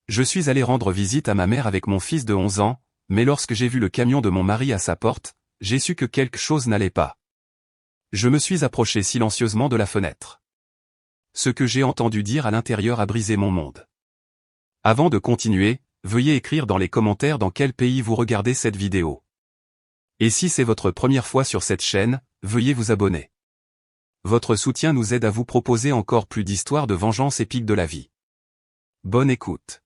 Je suis allé rendre visite à ma mère avec mon fils de 11 ans, mais lorsque j'ai vu le camion de mon mari à sa porte, j'ai su que quelque chose n'allait pas. Je me suis approché silencieusement de la fenêtre. Ce que j'ai entendu dire à l'intérieur a brisé mon monde. Avant de continuer, veuillez écrire dans les commentaires dans quel pays vous regardez cette vidéo. Et si c'est votre première fois sur cette chaîne, veuillez vous abonner. Votre soutien nous aide à vous proposer encore plus d'histoires de vengeance épique de la vie. Bonne écoute.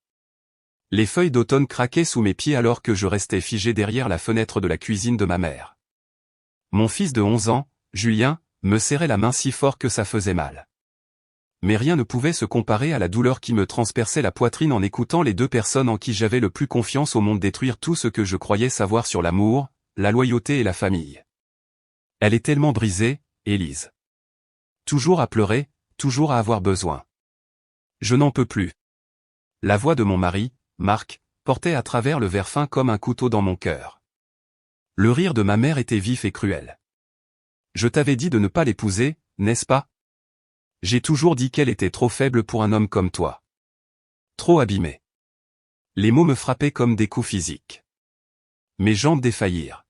Les feuilles d'automne craquaient sous mes pieds alors que je restais figé derrière la fenêtre de la cuisine de ma mère. Mon fils de 11 ans, Julien, me serrait la main si fort que ça faisait mal. Mais rien ne pouvait se comparer à la douleur qui me transperçait la poitrine en écoutant les deux personnes en qui j'avais le plus confiance au monde détruire tout ce que je croyais savoir sur l'amour, la loyauté et la famille. Elle est tellement brisée, Élise. Toujours à pleurer, toujours à avoir besoin. Je n'en peux plus. La voix de mon mari, Marc, portait à travers le verre fin comme un couteau dans mon cœur. Le rire de ma mère était vif et cruel. Je t'avais dit de ne pas l'épouser, n'est-ce pas? J'ai toujours dit qu'elle était trop faible pour un homme comme toi. Trop abîmée. Les mots me frappaient comme des coups physiques. Mes jambes défaillirent.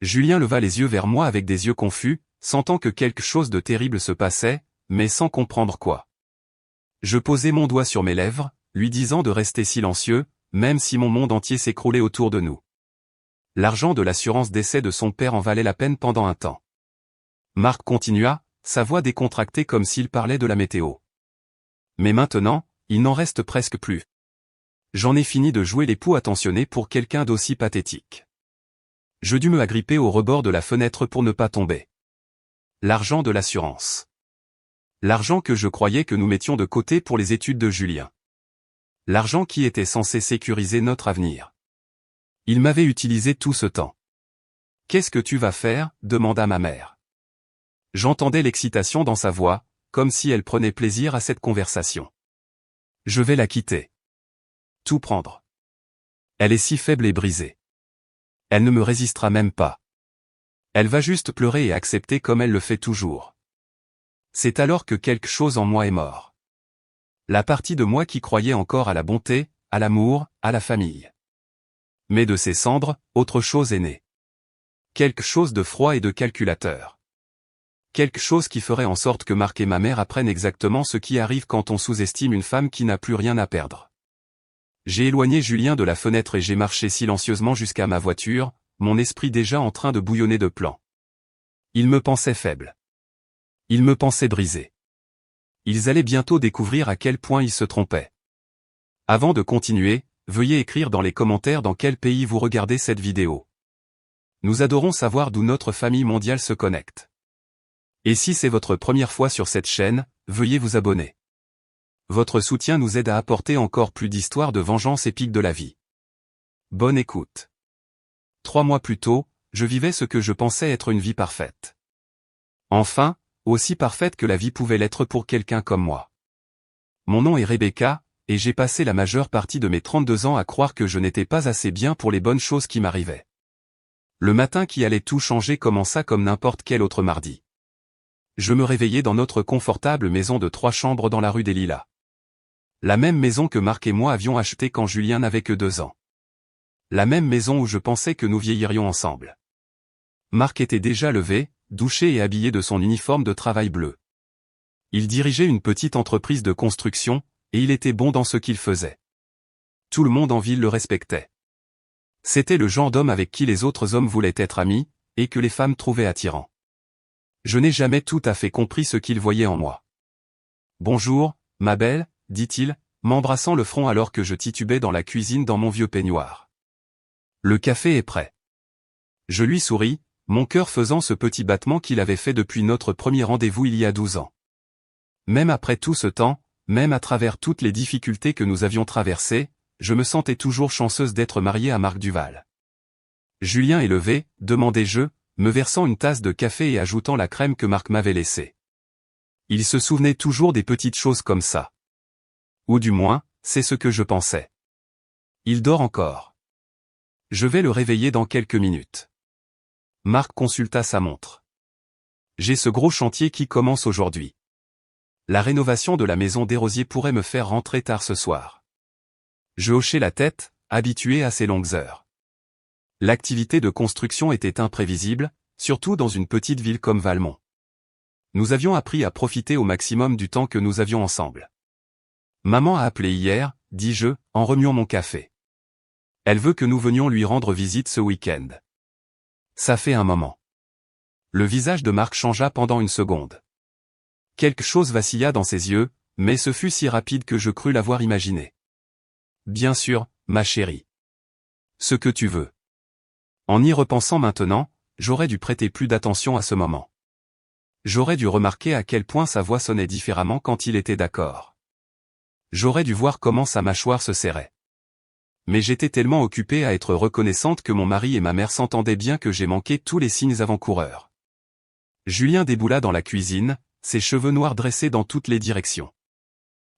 Julien leva les yeux vers moi avec des yeux confus, sentant que quelque chose de terrible se passait, mais sans comprendre quoi. Je posai mon doigt sur mes lèvres, lui disant de rester silencieux, même si mon monde entier s'écroulait autour de nous. L'argent de l'assurance décès de son père en valait la peine pendant un temps. Marc continua, sa voix décontractée comme s'il parlait de la météo. Mais maintenant, il n'en reste presque plus. J'en ai fini de jouer l'époux attentionné pour quelqu'un d'aussi pathétique. Je dus me agripper au rebord de la fenêtre pour ne pas tomber. L'argent de l'assurance. L'argent que je croyais que nous mettions de côté pour les études de Julien. L'argent qui était censé sécuriser notre avenir. Il m'avait utilisé tout ce temps. « Qu'est-ce que tu vas faire ?» demanda ma mère. J'entendais l'excitation dans sa voix, comme si elle prenait plaisir à cette conversation. « Je vais la quitter. Tout prendre. Elle est si faible et brisée. Elle ne me résistera même pas. Elle va juste pleurer et accepter comme elle le fait toujours. C'est alors que quelque chose en moi est mort. La partie de moi qui croyait encore à la bonté, à l'amour, à la famille. Mais de ces cendres, autre chose est née. Quelque chose de froid et de calculateur. Quelque chose qui ferait en sorte que Marc et ma mère apprennent exactement ce qui arrive quand on sous-estime une femme qui n'a plus rien à perdre. J'ai éloigné Julien de la fenêtre et j'ai marché silencieusement jusqu'à ma voiture, mon esprit déjà en train de bouillonner de plans. Ils me pensaient faible. Ils me pensaient brisé. Ils allaient bientôt découvrir à quel point ils se trompaient. Avant de continuer, veuillez écrire dans les commentaires dans quel pays vous regardez cette vidéo. Nous adorons savoir d'où notre famille mondiale se connecte. Et si c'est votre première fois sur cette chaîne, veuillez vous abonner. Votre soutien nous aide à apporter encore plus d'histoires de vengeance épique de la vie. Bonne écoute. 3 mois plus tôt, je vivais ce que je pensais être une vie parfaite. Enfin, aussi parfaite que la vie pouvait l'être pour quelqu'un comme moi. Mon nom est Rebecca, et j'ai passé la majeure partie de mes 32 ans à croire que je n'étais pas assez bien pour les bonnes choses qui m'arrivaient. Le matin qui allait tout changer commença comme n'importe quel autre mardi. Je me réveillai dans notre confortable maison de 3 chambres dans la rue des Lilas. La même maison que Marc et moi avions achetée quand Julien n'avait que 2 ans. La même maison où je pensais que nous vieillirions ensemble. Marc était déjà levé, douché et habillé de son uniforme de travail bleu. Il dirigeait une petite entreprise de construction, et il était bon dans ce qu'il faisait. Tout le monde en ville le respectait. C'était le genre d'homme avec qui les autres hommes voulaient être amis, et que les femmes trouvaient attirant. Je n'ai jamais tout à fait compris ce qu'il voyait en moi. « Bonjour, ma belle », dit-il, m'embrassant le front alors que je titubais dans la cuisine dans mon vieux peignoir. « Le café est prêt. » Je lui souris, mon cœur faisant ce petit battement qu'il avait fait depuis notre premier rendez-vous il y a 12 ans. Même après tout ce temps, même à travers toutes les difficultés que nous avions traversées, je me sentais toujours chanceuse d'être mariée à Marc Duval. « Julien est levé ?» demandai-je, me versant une tasse de café et ajoutant la crème que Marc m'avait laissée. Il se souvenait toujours des petites choses comme ça. Ou du moins, c'est ce que je pensais. Il dort encore. Je vais le réveiller dans quelques minutes. Marc consulta sa montre. J'ai ce gros chantier qui commence aujourd'hui. La rénovation de la maison des Rosiers pourrait me faire rentrer tard ce soir. Je hochai la tête, habitué à ces longues heures. L'activité de construction était imprévisible, surtout dans une petite ville comme Valmont. Nous avions appris à profiter au maximum du temps que nous avions ensemble. Maman a appelé hier, dis-je, en remuant mon café. Elle veut que nous venions lui rendre visite ce week-end. Ça fait un moment. Le visage de Marc changea pendant une seconde. Quelque chose vacilla dans ses yeux, mais ce fut si rapide que je crus l'avoir imaginé. Bien sûr, ma chérie. Ce que tu veux. En y repensant maintenant, j'aurais dû prêter plus d'attention à ce moment. J'aurais dû remarquer à quel point sa voix sonnait différemment quand il était d'accord. J'aurais dû voir comment sa mâchoire se serrait. Mais j'étais tellement occupé à être reconnaissante que mon mari et ma mère s'entendaient bien que j'ai manqué tous les signes avant-coureurs. Julien déboula dans la cuisine, ses cheveux noirs dressés dans toutes les directions.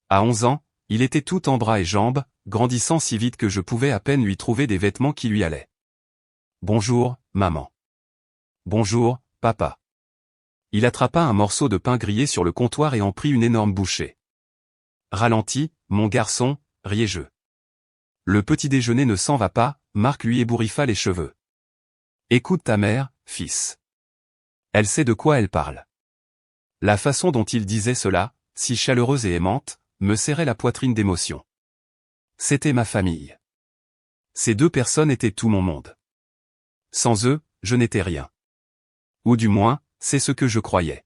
À 11 ans, il était tout en bras et jambes, grandissant si vite que je pouvais à peine lui trouver des vêtements qui lui allaient. « Bonjour, maman. »« Bonjour, papa. » Il attrapa un morceau de pain grillé sur le comptoir et en prit une énorme bouchée. « Ralentis, mon garçon, riais-je. Le petit déjeuner ne s'en va pas, » Marc lui ébouriffa les cheveux. « Écoute ta mère, fils. Elle sait de quoi elle parle. » La façon dont il disait cela, si chaleureuse et aimante, me serrait la poitrine d'émotion. C'était ma famille. Ces deux personnes étaient tout mon monde. Sans eux, je n'étais rien. Ou du moins, c'est ce que je croyais.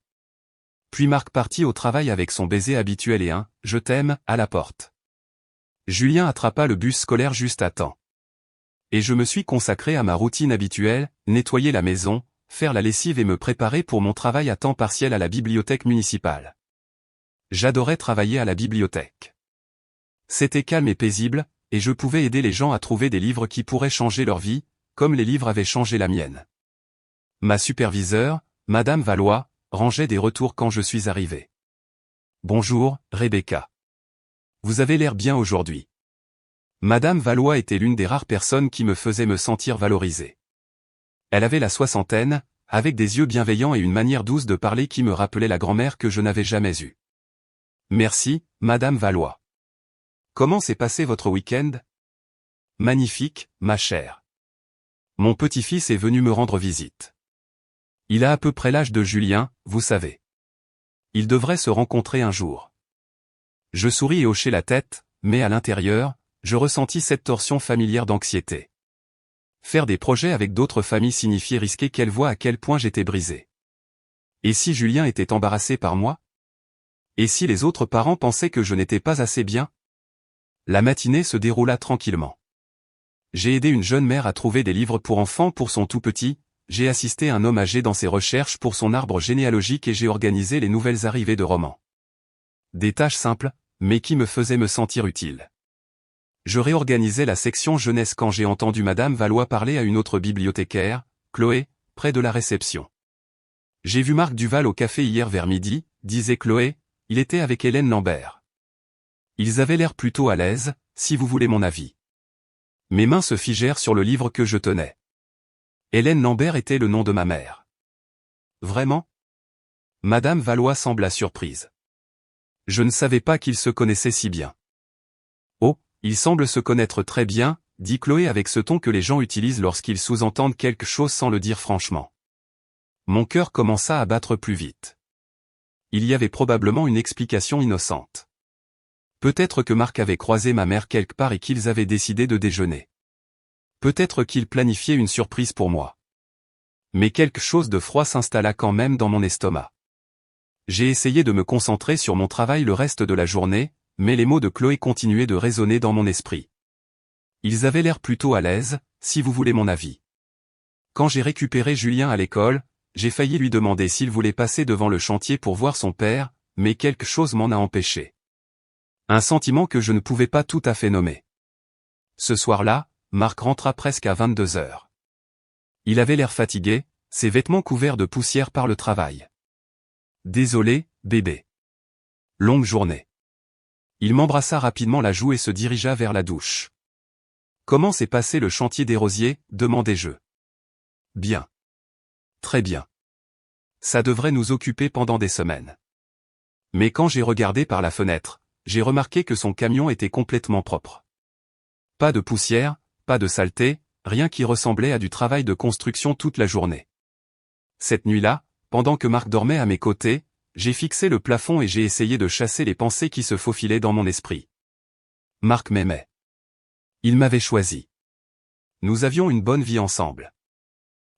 Puis Marc partit au travail avec son baiser habituel et un « je t'aime » à la porte. Julien attrapa le bus scolaire juste à temps. Et je me suis consacré à ma routine habituelle, nettoyer la maison, faire la lessive et me préparer pour mon travail à temps partiel à la bibliothèque municipale. J'adorais travailler à la bibliothèque. C'était calme et paisible, et je pouvais aider les gens à trouver des livres qui pourraient changer leur vie, comme les livres avaient changé la mienne. Ma superviseure, Madame Valois, rangeait des retours quand je suis arrivé. « Bonjour, Rebecca. Vous avez l'air bien aujourd'hui. » Madame Valois était l'une des rares personnes qui me faisaient me sentir valorisé. Elle avait la soixantaine, avec des yeux bienveillants et une manière douce de parler qui me rappelait la grand-mère que je n'avais jamais eue. « Merci, Madame Valois. Comment s'est passé votre week-end ? » ? « Magnifique, ma chère. Mon petit-fils est venu me rendre visite. Il a à peu près l'âge de Julien, vous savez. Ils devraient se rencontrer un jour. » Je souris et hochai la tête, mais à l'intérieur, je ressentis cette torsion familière d'anxiété. Faire des projets avec d'autres familles signifiait risquer qu'elle voie à quel point j'étais brisé. Et si Julien était embarrassé par moi ? Et si les autres parents pensaient que je n'étais pas assez bien ? La matinée se déroula tranquillement. J'ai aidé une jeune mère à trouver des livres pour enfants pour son tout petit, j'ai assisté un homme âgé dans ses recherches pour son arbre généalogique et j'ai organisé les nouvelles arrivées de romans. Des tâches simples, mais qui me faisaient me sentir utile. Je réorganisais la section jeunesse quand j'ai entendu Madame Valois parler à une autre bibliothécaire, Chloé, près de la réception. « J'ai vu Marc Duval au café hier vers midi », disait Chloé, il était avec Hélène Lambert. Ils avaient l'air plutôt à l'aise, si vous voulez mon avis. Mes mains se figèrent sur le livre que je tenais. Hélène Lambert était le nom de ma mère. Vraiment ? Madame Valois sembla surprise. Je ne savais pas qu'ils se connaissaient si bien. Oh, ils semblent se connaître très bien, dit Chloé avec ce ton que les gens utilisent lorsqu'ils sous-entendent quelque chose sans le dire franchement. Mon cœur commença à battre plus vite. Il y avait probablement une explication innocente. Peut-être que Marc avait croisé ma mère quelque part et qu'ils avaient décidé de déjeuner. Peut-être qu'il planifiait une surprise pour moi. Mais quelque chose de froid s'installa quand même dans mon estomac. J'ai essayé de me concentrer sur mon travail le reste de la journée, mais les mots de Chloé continuaient de résonner dans mon esprit. Ils avaient l'air plutôt à l'aise, si vous voulez mon avis. Quand j'ai récupéré Julien à l'école, j'ai failli lui demander s'il voulait passer devant le chantier pour voir son père, mais quelque chose m'en a empêché. Un sentiment que je ne pouvais pas tout à fait nommer. Ce soir-là, Marc rentra presque à 22 heures. Il avait l'air fatigué, ses vêtements couverts de poussière par le travail. Désolé, bébé. Longue journée. Il m'embrassa rapidement la joue et se dirigea vers la douche. Comment s'est passé le chantier des rosiers, demandai-je. Bien. Très bien. Ça devrait nous occuper pendant des semaines. Mais quand j'ai regardé par la fenêtre, j'ai remarqué que son camion était complètement propre. Pas de poussière, pas de saleté, rien qui ressemblait à du travail de construction toute la journée. Cette nuit-là, pendant que Marc dormait à mes côtés, j'ai fixé le plafond et j'ai essayé de chasser les pensées qui se faufilaient dans mon esprit. Marc m'aimait. Il m'avait choisi. Nous avions une bonne vie ensemble.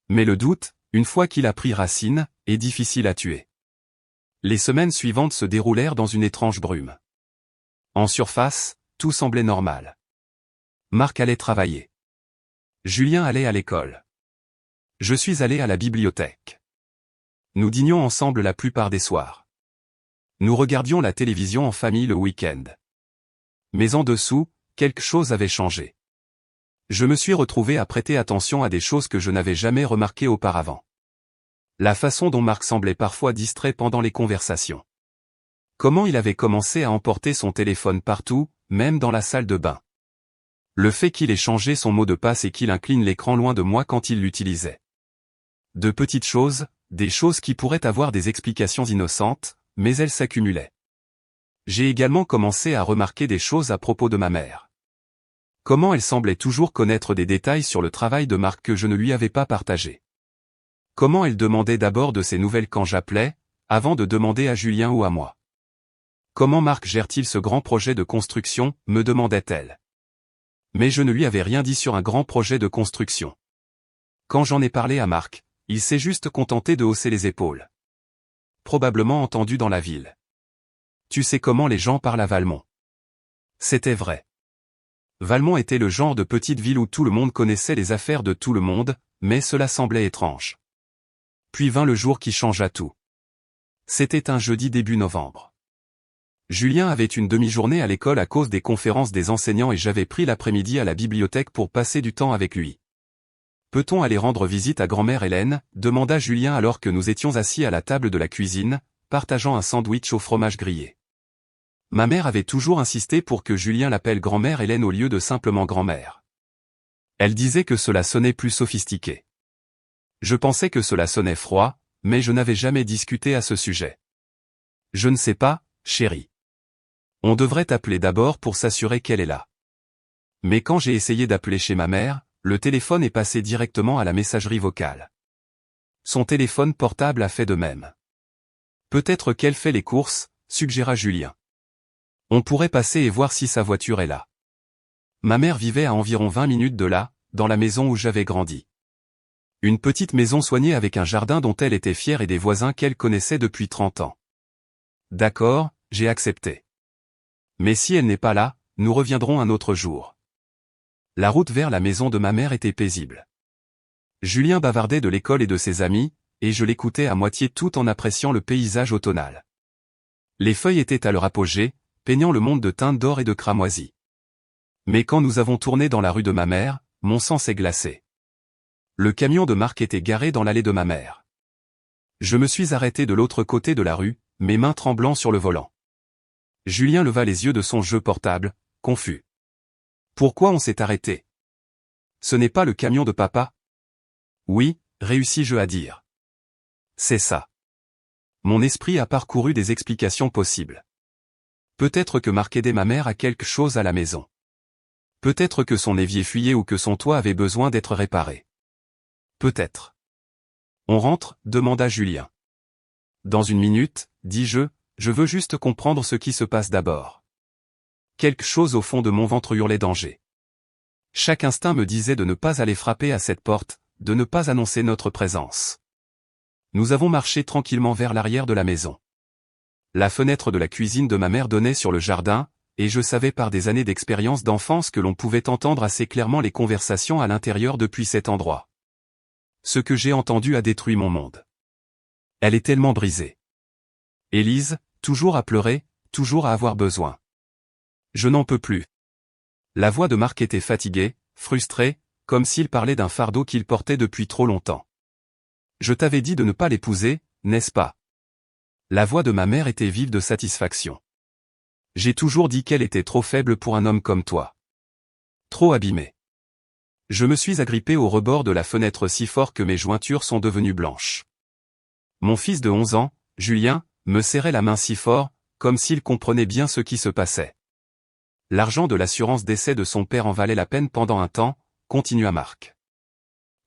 Mais le doute, une fois qu'il a pris racine, est difficile à tuer. Les semaines suivantes se déroulèrent dans une étrange brume. En surface, tout semblait normal. Marc allait travailler. Julien allait à l'école. Je suis allé à la bibliothèque. Nous dînions ensemble la plupart des soirs. Nous regardions la télévision en famille le week-end. Mais en dessous, quelque chose avait changé. Je me suis retrouvé à prêter attention à des choses que je n'avais jamais remarquées auparavant. La façon dont Marc semblait parfois distrait pendant les conversations. Comment il avait commencé à emporter son téléphone partout, même dans la salle de bain. Le fait qu'il ait changé son mot de passe et qu'il incline l'écran loin de moi quand il l'utilisait. De petites choses, des choses qui pourraient avoir des explications innocentes, mais elles s'accumulaient. J'ai également commencé à remarquer des choses à propos de ma mère. Comment elle semblait toujours connaître des détails sur le travail de Marc que je ne lui avais pas partagé. Comment elle demandait d'abord de ses nouvelles quand j'appelais, avant de demander à Julien ou à moi. Comment Marc gère-t-il ce grand projet de construction, me demandait-elle. Mais je ne lui avais rien dit sur un grand projet de construction. Quand j'en ai parlé à Marc, il s'est juste contenté de hausser les épaules. Probablement entendu dans la ville. Tu sais comment les gens parlent à Valmont. C'était vrai. Valmont était le genre de petite ville où tout le monde connaissait les affaires de tout le monde, mais cela semblait étrange. Puis vint le jour qui changea tout. C'était un jeudi début novembre. Julien avait une demi-journée à l'école à cause des conférences des enseignants et j'avais pris l'après-midi à la bibliothèque pour passer du temps avec lui. Peut-on aller rendre visite à grand-mère Hélène, demanda Julien alors que nous étions assis à la table de la cuisine, partageant un sandwich au fromage grillé. Ma mère avait toujours insisté pour que Julien l'appelle grand-mère Hélène au lieu de simplement grand-mère. Elle disait que cela sonnait plus sophistiqué. Je pensais que cela sonnait froid, mais je n'avais jamais discuté à ce sujet. Je ne sais pas, chérie. On devrait t'appeler d'abord pour s'assurer qu'elle est là. Mais quand j'ai essayé d'appeler chez ma mère, le téléphone est passé directement à la messagerie vocale. Son téléphone portable a fait de même. Peut-être qu'elle fait les courses, suggéra Julien. On pourrait passer et voir si sa voiture est là. Ma mère vivait à environ 20 minutes de là, dans la maison où j'avais grandi. Une petite maison soignée avec un jardin dont elle était fière et des voisins qu'elle connaissait depuis 30 ans. D'accord, j'ai accepté. Mais si elle n'est pas là, nous reviendrons un autre jour. La route vers la maison de ma mère était paisible. Julien bavardait de l'école et de ses amis, et je l'écoutais à moitié tout en appréciant le paysage automnal. Les feuilles étaient à leur apogée, peignant le monde de teintes d'or et de cramoisi. Mais quand nous avons tourné dans la rue de ma mère, mon sang s'est glacé. Le camion de Marc était garé dans l'allée de ma mère. Je me suis arrêté de l'autre côté de la rue, mes mains tremblant sur le volant. Julien leva les yeux de son jeu portable, confus. Pourquoi on s'est arrêté? Ce n'est pas le camion de papa? Oui, réussis-je à dire. C'est ça. Mon esprit a parcouru des explications possibles. Peut-être que Marc aidait ma mère à quelque chose à la maison. Peut-être que son évier fuyait ou que son toit avait besoin d'être réparé. Peut-être. On rentre, demanda Julien. Dans une minute, dis-je, je veux juste comprendre ce qui se passe d'abord. Quelque chose au fond de mon ventre hurlait danger. Chaque instinct me disait de ne pas aller frapper à cette porte, de ne pas annoncer notre présence. Nous avons marché tranquillement vers l'arrière de la maison. La fenêtre de la cuisine de ma mère donnait sur le jardin, et je savais par des années d'expérience d'enfance que l'on pouvait entendre assez clairement les conversations à l'intérieur depuis cet endroit. Ce que j'ai entendu a détruit mon monde. Elle est tellement brisée. Élise, toujours à pleurer, toujours à avoir besoin. Je n'en peux plus. La voix de Marc était fatiguée, frustrée, comme s'il parlait d'un fardeau qu'il portait depuis trop longtemps. Je t'avais dit de ne pas l'épouser, n'est-ce pas? La voix de ma mère était vive de satisfaction. J'ai toujours dit qu'elle était trop faible pour un homme comme toi. Trop abîmée. Je me suis agrippé au rebord de la fenêtre si fort que mes jointures sont devenues blanches. Mon fils de 11 ans, Julien, me serrait la main si fort, comme s'il comprenait bien ce qui se passait. L'argent de l'assurance décès de son père en valait la peine pendant un temps, continua Marc.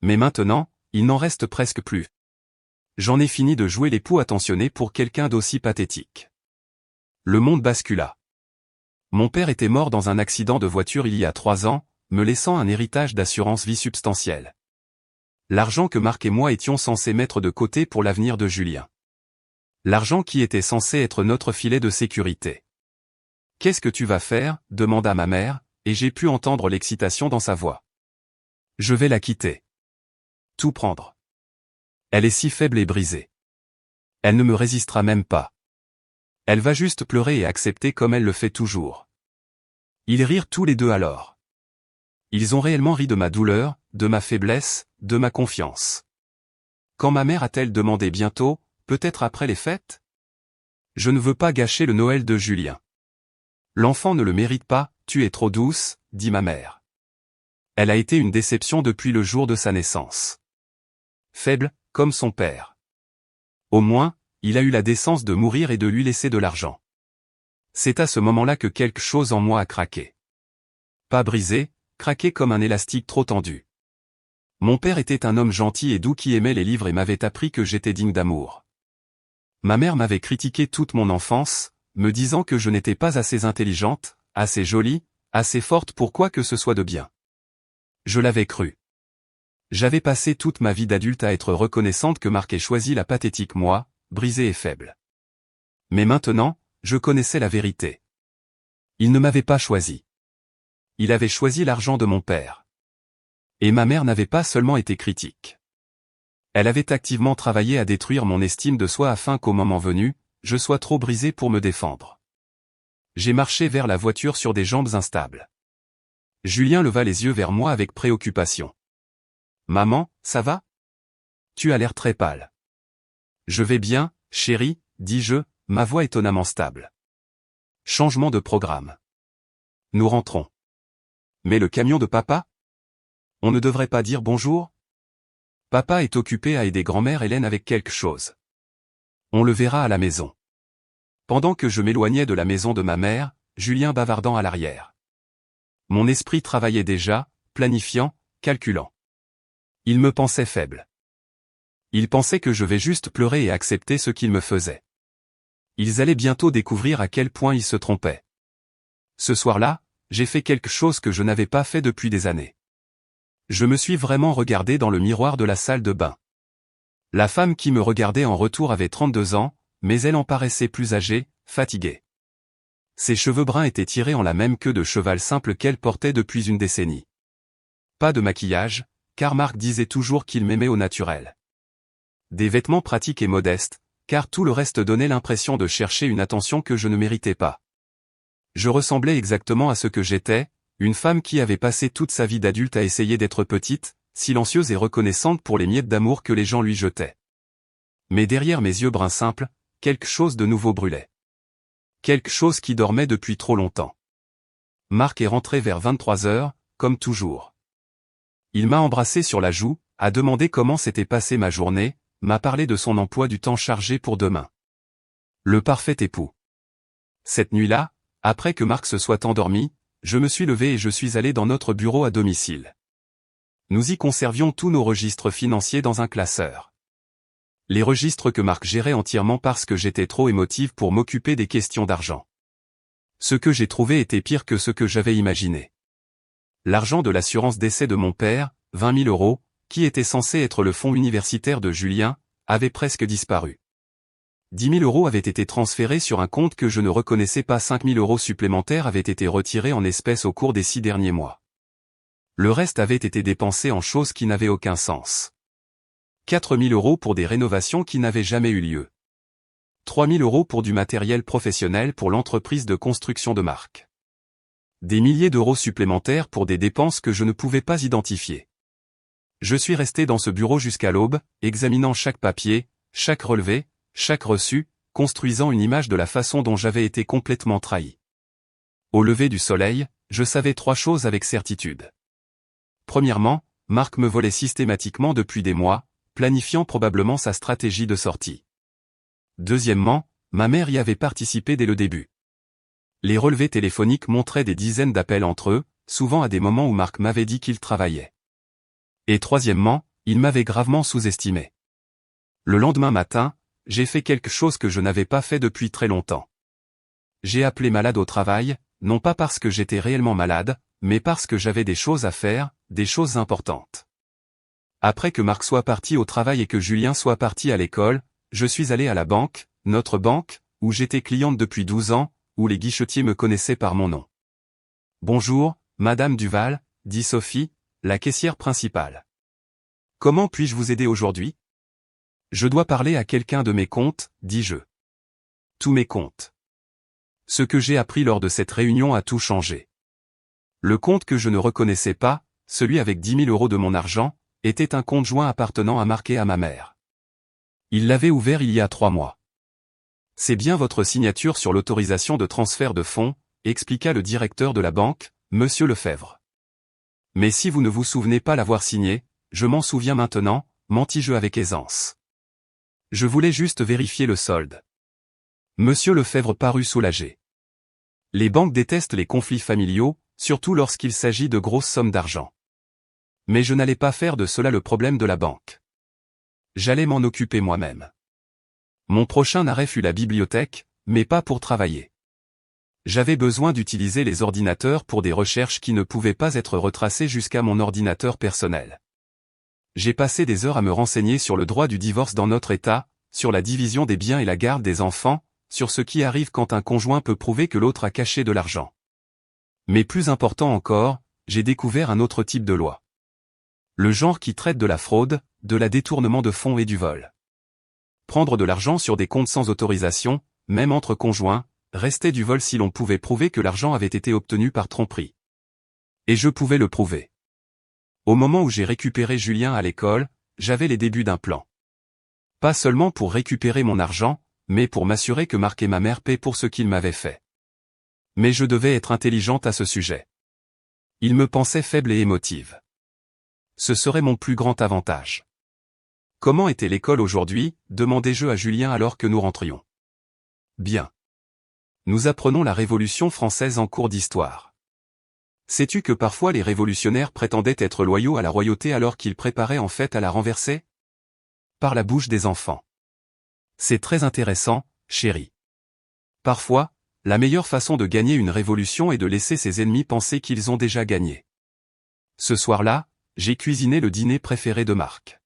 Mais maintenant, il n'en reste presque plus. J'en ai fini de jouer l'époux attentionné pour quelqu'un d'aussi pathétique. Le monde bascula. Mon père était mort dans un accident de voiture il y a 3 ans, me laissant un héritage d'assurance vie substantiel. L'argent que Marc et moi étions censés mettre de côté pour l'avenir de Julien. L'argent qui était censé être notre filet de sécurité. « Qu'est-ce que tu vas faire ?» demanda ma mère, et j'ai pu entendre l'excitation dans sa voix. « Je vais la quitter. Tout prendre. Elle est si faible et brisée. Elle ne me résistera même pas. Elle va juste pleurer et accepter comme elle le fait toujours. » Ils rirent tous les deux alors. Ils ont réellement ri de ma douleur, de ma faiblesse, de ma confiance. Quand ma mère a-t-elle demandé bientôt, peut-être après les fêtes? Je ne veux pas gâcher le Noël de Julien. L'enfant ne le mérite pas, tu es trop douce, dit ma mère. Elle a été une déception depuis le jour de sa naissance. Faible, comme son père. Au moins, il a eu la décence de mourir et de lui laisser de l'argent. C'est à ce moment-là que quelque chose en moi a craqué. Pas brisé, craqué comme un élastique trop tendu. Mon père était un homme gentil et doux qui aimait les livres et m'avait appris que j'étais digne d'amour. Ma mère m'avait critiqué toute mon enfance, me disant que je n'étais pas assez intelligente, assez jolie, assez forte pour quoi que ce soit de bien. Je l'avais cru. J'avais passé toute ma vie d'adulte à être reconnaissante que Marc ait choisi la pathétique moi, brisée et faible. Mais maintenant, je connaissais la vérité. Il ne m'avait pas choisi. Il avait choisi l'argent de mon père. Et ma mère n'avait pas seulement été critique. Elle avait activement travaillé à détruire mon estime de soi afin qu'au moment venu, je sois trop brisé pour me défendre. J'ai marché vers la voiture sur des jambes instables. Julien leva les yeux vers moi avec préoccupation. « Maman, ça va? Tu as l'air très pâle. »« Je vais bien, chérie, » dis-je, ma voix étonnamment stable. Changement de programme. Nous rentrons. Mais le camion de papa? On ne devrait pas dire bonjour? Papa est occupé à aider grand-mère Hélène avec quelque chose. On le verra à la maison. Pendant que je m'éloignais de la maison de ma mère, Julien bavardant à l'arrière. Mon esprit travaillait déjà, planifiant, calculant. Il me pensait faible. Il pensait que je vais juste pleurer et accepter ce qu'il me faisait. Ils allaient bientôt découvrir à quel point ils se trompaient. Ce soir-là, j'ai fait quelque chose que je n'avais pas fait depuis des années. Je me suis vraiment regardé dans le miroir de la salle de bain. La femme qui me regardait en retour avait 32 ans, mais elle en paraissait plus âgée, fatiguée. Ses cheveux bruns étaient tirés en la même queue de cheval simple qu'elle portait depuis une décennie. Pas de maquillage, car Marc disait toujours qu'il m'aimait au naturel. Des vêtements pratiques et modestes, car tout le reste donnait l'impression de chercher une attention que je ne méritais pas. Je ressemblais exactement à ce que j'étais, une femme qui avait passé toute sa vie d'adulte à essayer d'être petite, silencieuse et reconnaissante pour les miettes d'amour que les gens lui jetaient. Mais derrière mes yeux bruns simples, quelque chose de nouveau brûlait. Quelque chose qui dormait depuis trop longtemps. Marc est rentré vers 23 heures, comme toujours. Il m'a embrassé sur la joue, a demandé comment s'était passée ma journée, m'a parlé de son emploi du temps chargé pour demain. Le parfait époux. Cette nuit-là, après que Marc se soit endormi, je me suis levé et je suis allé dans notre bureau à domicile. Nous y conservions tous nos registres financiers dans un classeur. Les registres que Marc gérait entièrement parce que j'étais trop émotive pour m'occuper des questions d'argent. Ce que j'ai trouvé était pire que ce que j'avais imaginé. L'argent de l'assurance décès de mon père, 20 000 €, qui était censé être le fonds universitaire de Julien, avait presque disparu. 10 000 € avaient été transférés sur un compte que je ne reconnaissais pas. 5 000 € supplémentaires avaient été retirés en espèces au cours des 6 derniers mois. Le reste avait été dépensé en choses qui n'avaient aucun sens. 4 000 € pour des rénovations qui n'avaient jamais eu lieu. 3 000 € pour du matériel professionnel pour l'entreprise de construction de Marc. Des milliers d'euros supplémentaires pour des dépenses que je ne pouvais pas identifier. Je suis resté dans ce bureau jusqu'à l'aube, examinant chaque papier, chaque relevé, chaque reçu, construisant une image de la façon dont j'avais été complètement trahi. Au lever du soleil, je savais 3 choses avec certitude. Premièrement, Marc me volait systématiquement depuis des mois, planifiant probablement sa stratégie de sortie. Deuxièmement, ma mère y avait participé dès le début. Les relevés téléphoniques montraient des dizaines d'appels entre eux, souvent à des moments où Marc m'avait dit qu'il travaillait. Et troisièmement, il m'avait gravement sous-estimé. Le lendemain matin, j'ai fait quelque chose que je n'avais pas fait depuis très longtemps. J'ai appelé malade au travail, non pas parce que j'étais réellement malade, mais parce que j'avais des choses à faire, des choses importantes. Après que Marc soit parti au travail et que Julien soit parti à l'école, je suis allé à la banque, notre banque, où j'étais cliente depuis 12 ans, où les guichetiers me connaissaient par mon nom. « Bonjour, Madame Duval », dit Sophie, la caissière principale. « Comment puis-je vous aider aujourd'hui ? » « Je dois parler à quelqu'un de mes comptes, dis-je. Tous mes comptes. Ce que j'ai appris lors de cette réunion a tout changé. Le compte que je ne reconnaissais pas, celui avec 10 000 € de mon argent, était un compte joint appartenant à Marc et à ma mère. Il l'avait ouvert il y a 3 mois. « C'est bien votre signature sur l'autorisation de transfert de fonds », expliqua le directeur de la banque, Monsieur Lefebvre. « Mais si vous ne vous souvenez pas l'avoir signé, je m'en souviens maintenant, mentis-je avec aisance. Je voulais juste vérifier le solde. » Monsieur Lefebvre parut soulagé. Les banques détestent les conflits familiaux, surtout lorsqu'il s'agit de grosses sommes d'argent. Mais je n'allais pas faire de cela le problème de la banque. J'allais m'en occuper moi-même. Mon prochain arrêt fut la bibliothèque, mais pas pour travailler. J'avais besoin d'utiliser les ordinateurs pour des recherches qui ne pouvaient pas être retracées jusqu'à mon ordinateur personnel. J'ai passé des heures à me renseigner sur le droit du divorce dans notre État, sur la division des biens et la garde des enfants, sur ce qui arrive quand un conjoint peut prouver que l'autre a caché de l'argent. Mais plus important encore, j'ai découvert un autre type de loi. Le genre qui traite de la fraude, de la détournement de fonds et du vol. Prendre de l'argent sur des comptes sans autorisation, même entre conjoints, restait du vol si l'on pouvait prouver que l'argent avait été obtenu par tromperie. Et je pouvais le prouver. Au moment où j'ai récupéré Julien à l'école, j'avais les débuts d'un plan. Pas seulement pour récupérer mon argent, mais pour m'assurer que Marc et ma mère paient pour ce qu'ils m'avaient fait. Mais je devais être intelligente à ce sujet. Ils me pensaient faible et émotive. Ce serait mon plus grand avantage. Comment était l'école aujourd'hui, demandai-je à Julien alors que nous rentrions. Bien. Nous apprenons la Révolution française en cours d'histoire. Sais-tu que parfois les révolutionnaires prétendaient être loyaux à la royauté alors qu'ils préparaient en fait à la renverser ? Par la bouche des enfants. C'est très intéressant, chérie. Parfois, la meilleure façon de gagner une révolution est de laisser ses ennemis penser qu'ils ont déjà gagné. Ce soir-là, j'ai cuisiné le dîner préféré de Marc.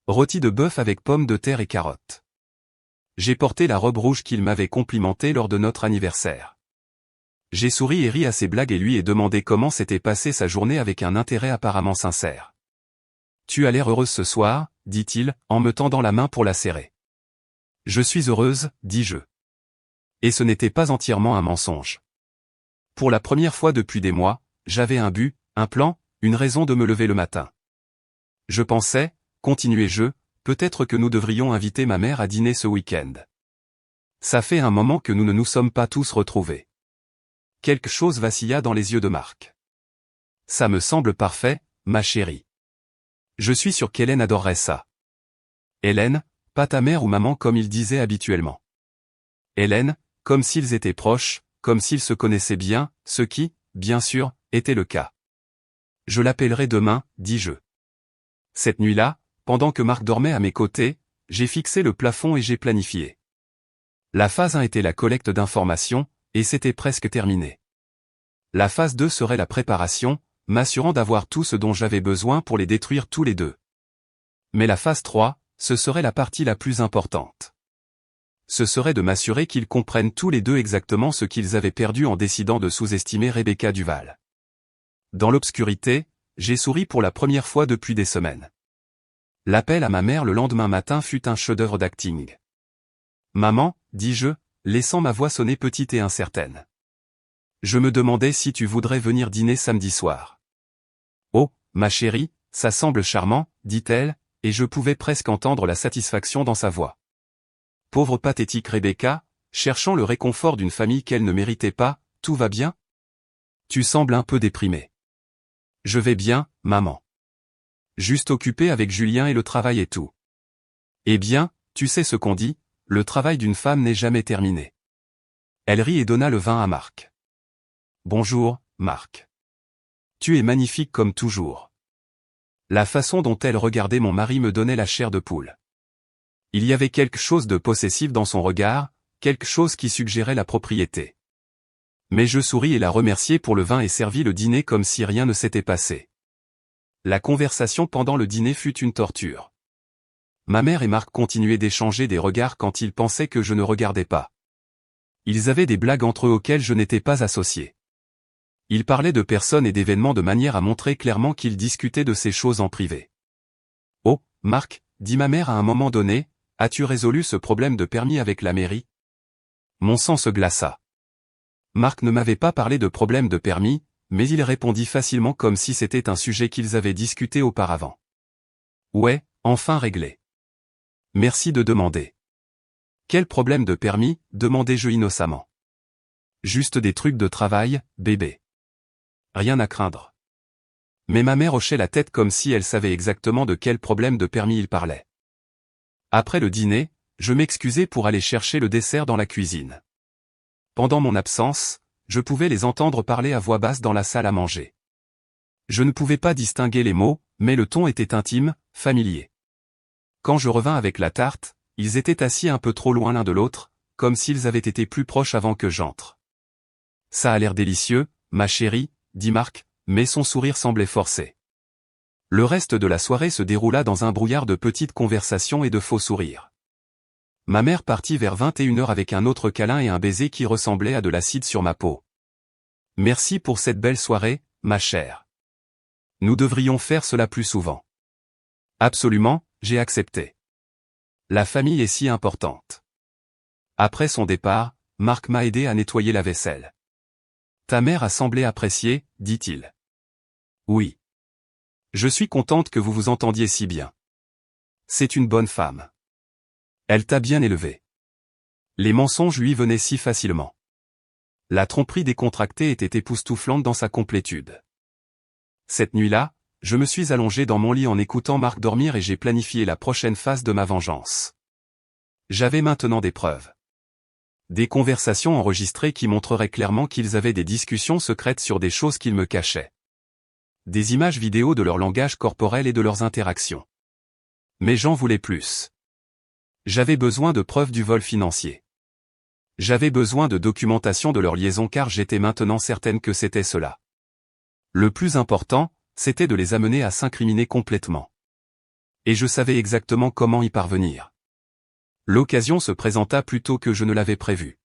Rôti de bœuf avec pommes de terre et carottes. J'ai porté la robe rouge qu'il m'avait complimentée lors de notre anniversaire. J'ai souri et ri à ses blagues et lui ai demandé comment s'était passée sa journée avec un intérêt apparemment sincère. « Tu as l'air heureuse ce soir, dit-il, en me tendant la main pour la serrer. « Je suis heureuse, dis-je. Et ce n'était pas entièrement un mensonge. Pour la première fois depuis des mois, j'avais un but, un plan, une raison de me lever le matin. Je pensais, continuai-je, peut-être que nous devrions inviter ma mère à dîner ce week-end. Ça fait un moment que nous ne nous sommes pas tous retrouvés. Quelque chose vacilla dans les yeux de Marc. Ça me semble parfait, ma chérie. Je suis sûr qu'Hélène adorerait ça. Hélène, pas ta mère ou maman comme il disait habituellement. Hélène, comme s'ils étaient proches, comme s'ils se connaissaient bien, ce qui, bien sûr, était le cas. Je l'appellerai demain, dis-je. Cette nuit-là, pendant que Marc dormait à mes côtés, j'ai fixé le plafond et j'ai planifié. La phase 1 était la collecte d'informations, et c'était presque terminé. La phase 2 serait la préparation, m'assurant d'avoir tout ce dont j'avais besoin pour les détruire tous les deux. Mais la phase 3, ce serait la partie la plus importante. Ce serait de m'assurer qu'ils comprennent tous les deux exactement ce qu'ils avaient perdu en décidant de sous-estimer Rebecca Duval. Dans l'obscurité, j'ai souri pour la première fois depuis des semaines. L'appel à ma mère le lendemain matin fut un chef-d'œuvre d'acting. « Maman, dis-je, laissant ma voix sonner petite et incertaine. Je me demandais si tu voudrais venir dîner samedi soir. Oh, ma chérie, ça semble charmant, dit-elle, et je pouvais presque entendre la satisfaction dans sa voix. Pauvre pathétique Rebecca, cherchant le réconfort d'une famille qu'elle ne méritait pas, tout va bien ? Tu sembles un peu déprimée. Je vais bien, maman. Juste occupée avec Julien et le travail et tout. Eh bien, tu sais ce qu'on dit, le travail d'une femme n'est jamais terminé. Elle rit et donna le vin à Marc. Bonjour, Marc. Tu es magnifique comme toujours. La façon dont elle regardait mon mari me donnait la chair de poule. Il y avait quelque chose de possessif dans son regard, quelque chose qui suggérait la propriété. Mais je souris et la remerciai pour le vin et servis le dîner comme si rien ne s'était passé. La conversation pendant le dîner fut une torture. Ma mère et Marc continuaient d'échanger des regards quand ils pensaient que je ne regardais pas. Ils avaient des blagues entre eux auxquelles je n'étais pas associé. Ils parlaient de personnes et d'événements de manière à montrer clairement qu'ils discutaient de ces choses en privé. « Oh, Marc, dit ma mère à un moment donné, as-tu résolu ce problème de permis avec la mairie ?» Mon sang se glaça. Marc ne m'avait pas parlé de problème de permis, mais il répondit facilement comme si c'était un sujet qu'ils avaient discuté auparavant. « Ouais, enfin réglé. » Merci de demander. Quel problème de permis, demandai-je innocemment. Juste des trucs de travail, bébé. Rien à craindre. Mais ma mère hochait la tête comme si elle savait exactement de quel problème de permis il parlait. Après le dîner, je m'excusai pour aller chercher le dessert dans la cuisine. Pendant mon absence, je pouvais les entendre parler à voix basse dans la salle à manger. Je ne pouvais pas distinguer les mots, mais le ton était intime, familier. Quand je revins avec la tarte, ils étaient assis un peu trop loin l'un de l'autre, comme s'ils avaient été plus proches avant que j'entre. « Ça a l'air délicieux, ma chérie, » dit Marc, mais son sourire semblait forcé. Le reste de la soirée se déroula dans un brouillard de petites conversations et de faux sourires. Ma mère partit vers 21h avec un autre câlin et un baiser qui ressemblait à de l'acide sur ma peau. « Merci pour cette belle soirée, ma chère. Nous devrions faire cela plus souvent. » Absolument, j'ai accepté. La famille est si importante. Après son départ, Marc m'a aidé à nettoyer la vaisselle. « Ta mère a semblé apprécier, dit-il. »« Oui. Je suis contente que vous vous entendiez si bien. C'est une bonne femme. Elle t'a bien élevé. » Les mensonges lui venaient si facilement. La tromperie décontractée était époustouflante dans sa complétude. Cette nuit-là, je me suis allongé dans mon lit en écoutant Marc dormir et j'ai planifié la prochaine phase de ma vengeance. J'avais maintenant des preuves. Des conversations enregistrées qui montreraient clairement qu'ils avaient des discussions secrètes sur des choses qu'ils me cachaient. Des images vidéo de leur langage corporel et de leurs interactions. Mais j'en voulais plus. J'avais besoin de preuves du vol financier. J'avais besoin de documentation de leur liaison car j'étais maintenant certaine que c'était cela. Le plus important, c'était de les amener à s'incriminer complètement. Et je savais exactement comment y parvenir. L'occasion se présenta plus tôt que je ne l'avais prévu.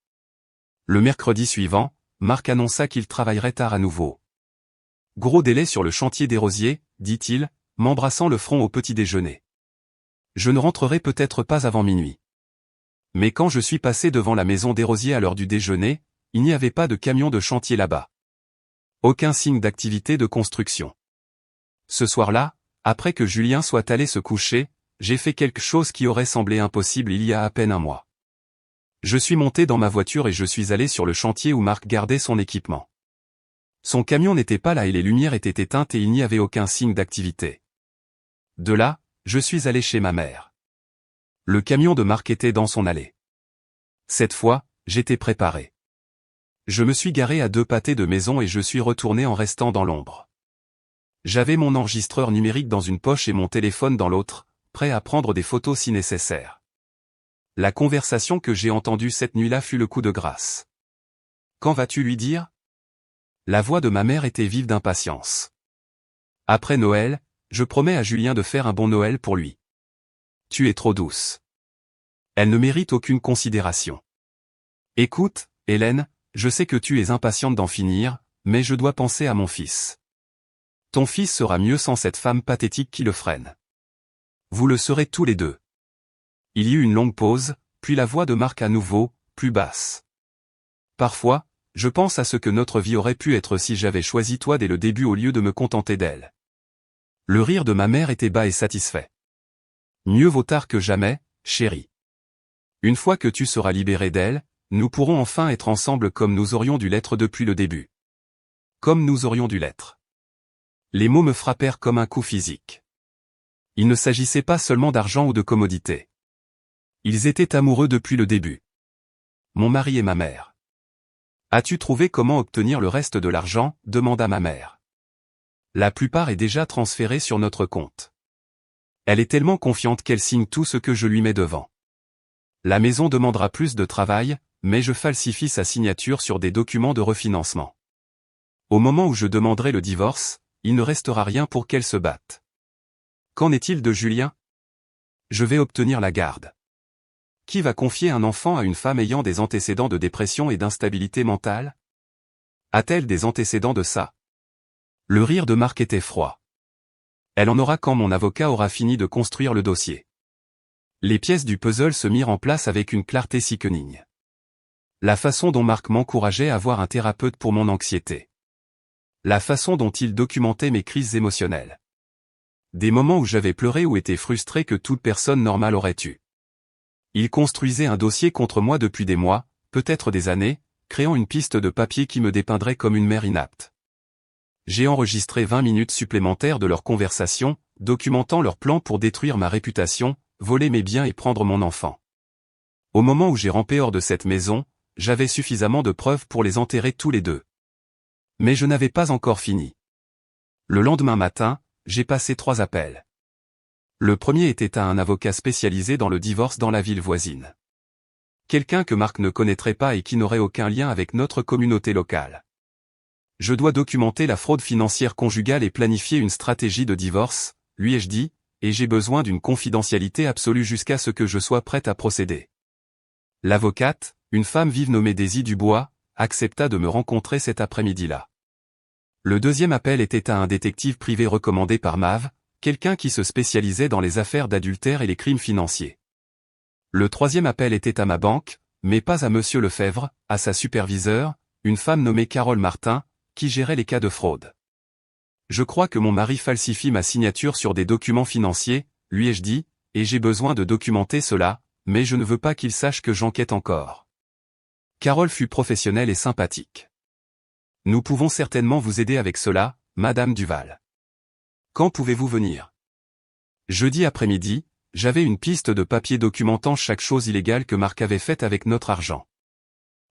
Le mercredi suivant, Marc annonça qu'il travaillerait tard à nouveau. « Gros délai sur le chantier des rosiers, dit-il, m'embrassant le front au petit déjeuner. Je ne rentrerai peut-être pas avant minuit. Mais quand je suis passé devant la maison des rosiers à l'heure du déjeuner, il n'y avait pas de camion de chantier là-bas. Aucun signe d'activité de construction. Ce soir-là, après que Julien soit allé se coucher, j'ai fait quelque chose qui aurait semblé impossible il y a à peine un mois. Je suis monté dans ma voiture et je suis allé sur le chantier où Marc gardait son équipement. Son camion n'était pas là et les lumières étaient éteintes et il n'y avait aucun signe d'activité. De là, je suis allé chez ma mère. Le camion de Marc était dans son allée. Cette fois, j'étais préparé. Je me suis garé à 2 pâtés de maison et je suis retourné en restant dans l'ombre. J'avais mon enregistreur numérique dans une poche et mon téléphone dans l'autre, prêt à prendre des photos si nécessaire. La conversation que j'ai entendue cette nuit-là fut le coup de grâce. « Quand vas-tu lui dire ?» La voix de ma mère était vive d'impatience. « Après Noël, je promets à Julien de faire un bon Noël pour lui. Tu es trop douce. Elle ne mérite aucune considération. Écoute, Hélène, je sais que tu es impatiente d'en finir, mais je dois penser à mon fils. Ton fils sera mieux sans cette femme pathétique qui le freine. Vous le serez tous les deux. » Il y eut une longue pause, puis la voix de Marc à nouveau, plus basse. « Parfois, je pense à ce que notre vie aurait pu être si j'avais choisi toi dès le début au lieu de me contenter d'elle. » Le rire de ma mère était bas et satisfait. « Mieux vaut tard que jamais, chérie. Une fois que tu seras libérée d'elle, nous pourrons enfin être ensemble comme nous aurions dû l'être depuis le début. Comme nous aurions dû l'être. » Les mots me frappèrent comme un coup physique. Il ne s'agissait pas seulement d'argent ou de commodité. Ils étaient amoureux depuis le début. Mon mari et ma mère. As-tu trouvé comment obtenir le reste de l'argent? Demanda ma mère. La plupart est déjà transféré sur notre compte. Elle est tellement confiante qu'elle signe tout ce que je lui mets devant. La maison demandera plus de travail, mais je falsifie sa signature sur des documents de refinancement. Au moment où je demanderai le divorce, il ne restera rien pour qu'elle se batte. Qu'en est-il de Julien? Je vais obtenir la garde. Qui va confier un enfant à une femme ayant des antécédents de dépression et d'instabilité mentale? A-t-elle des antécédents de ça? Le rire de Marc était froid. Elle en aura quand mon avocat aura fini de construire le dossier. Les pièces du puzzle se mirent en place avec une clarté sickening. La façon dont Marc m'encourageait à voir un thérapeute pour mon anxiété. La façon dont il documentait mes crises émotionnelles. Des moments où j'avais pleuré ou été frustré que toute personne normale aurait eu. Il construisait un dossier contre moi depuis des mois, peut-être des années, créant une piste de papier qui me dépeindrait comme une mère inapte. J'ai enregistré 20 minutes supplémentaires de leur conversation, documentant leur plan pour détruire ma réputation, voler mes biens et prendre mon enfant. Au moment où j'ai rampé hors de cette maison, j'avais suffisamment de preuves pour les enterrer tous les deux. Mais je n'avais pas encore fini. Le lendemain matin, j'ai passé 3 appels. Le premier était à un avocat spécialisé dans le divorce dans la ville voisine. Quelqu'un que Marc ne connaîtrait pas et qui n'aurait aucun lien avec notre communauté locale. Je dois documenter la fraude financière conjugale et planifier une stratégie de divorce, lui ai-je dit, et j'ai besoin d'une confidentialité absolue jusqu'à ce que je sois prête à procéder. L'avocate, une femme vive nommée Daisy Dubois, accepta de me rencontrer cet après-midi-là. Le deuxième appel était à un détective privé recommandé par Mav, quelqu'un qui se spécialisait dans les affaires d'adultère et les crimes financiers. Le troisième appel était à ma banque, mais pas à Monsieur Lefebvre, à sa superviseure, une femme nommée Carole Martin, qui gérait les cas de fraude. Je crois que mon mari falsifie ma signature sur des documents financiers, lui ai-je dit, et j'ai besoin de documenter cela, mais je ne veux pas qu'il sache que j'enquête encore. Carole fut professionnelle et sympathique. Nous pouvons certainement vous aider avec cela, Madame Duval. Quand pouvez-vous venir? Jeudi après-midi, j'avais une piste de papier documentant chaque chose illégale que Marc avait faite avec notre argent.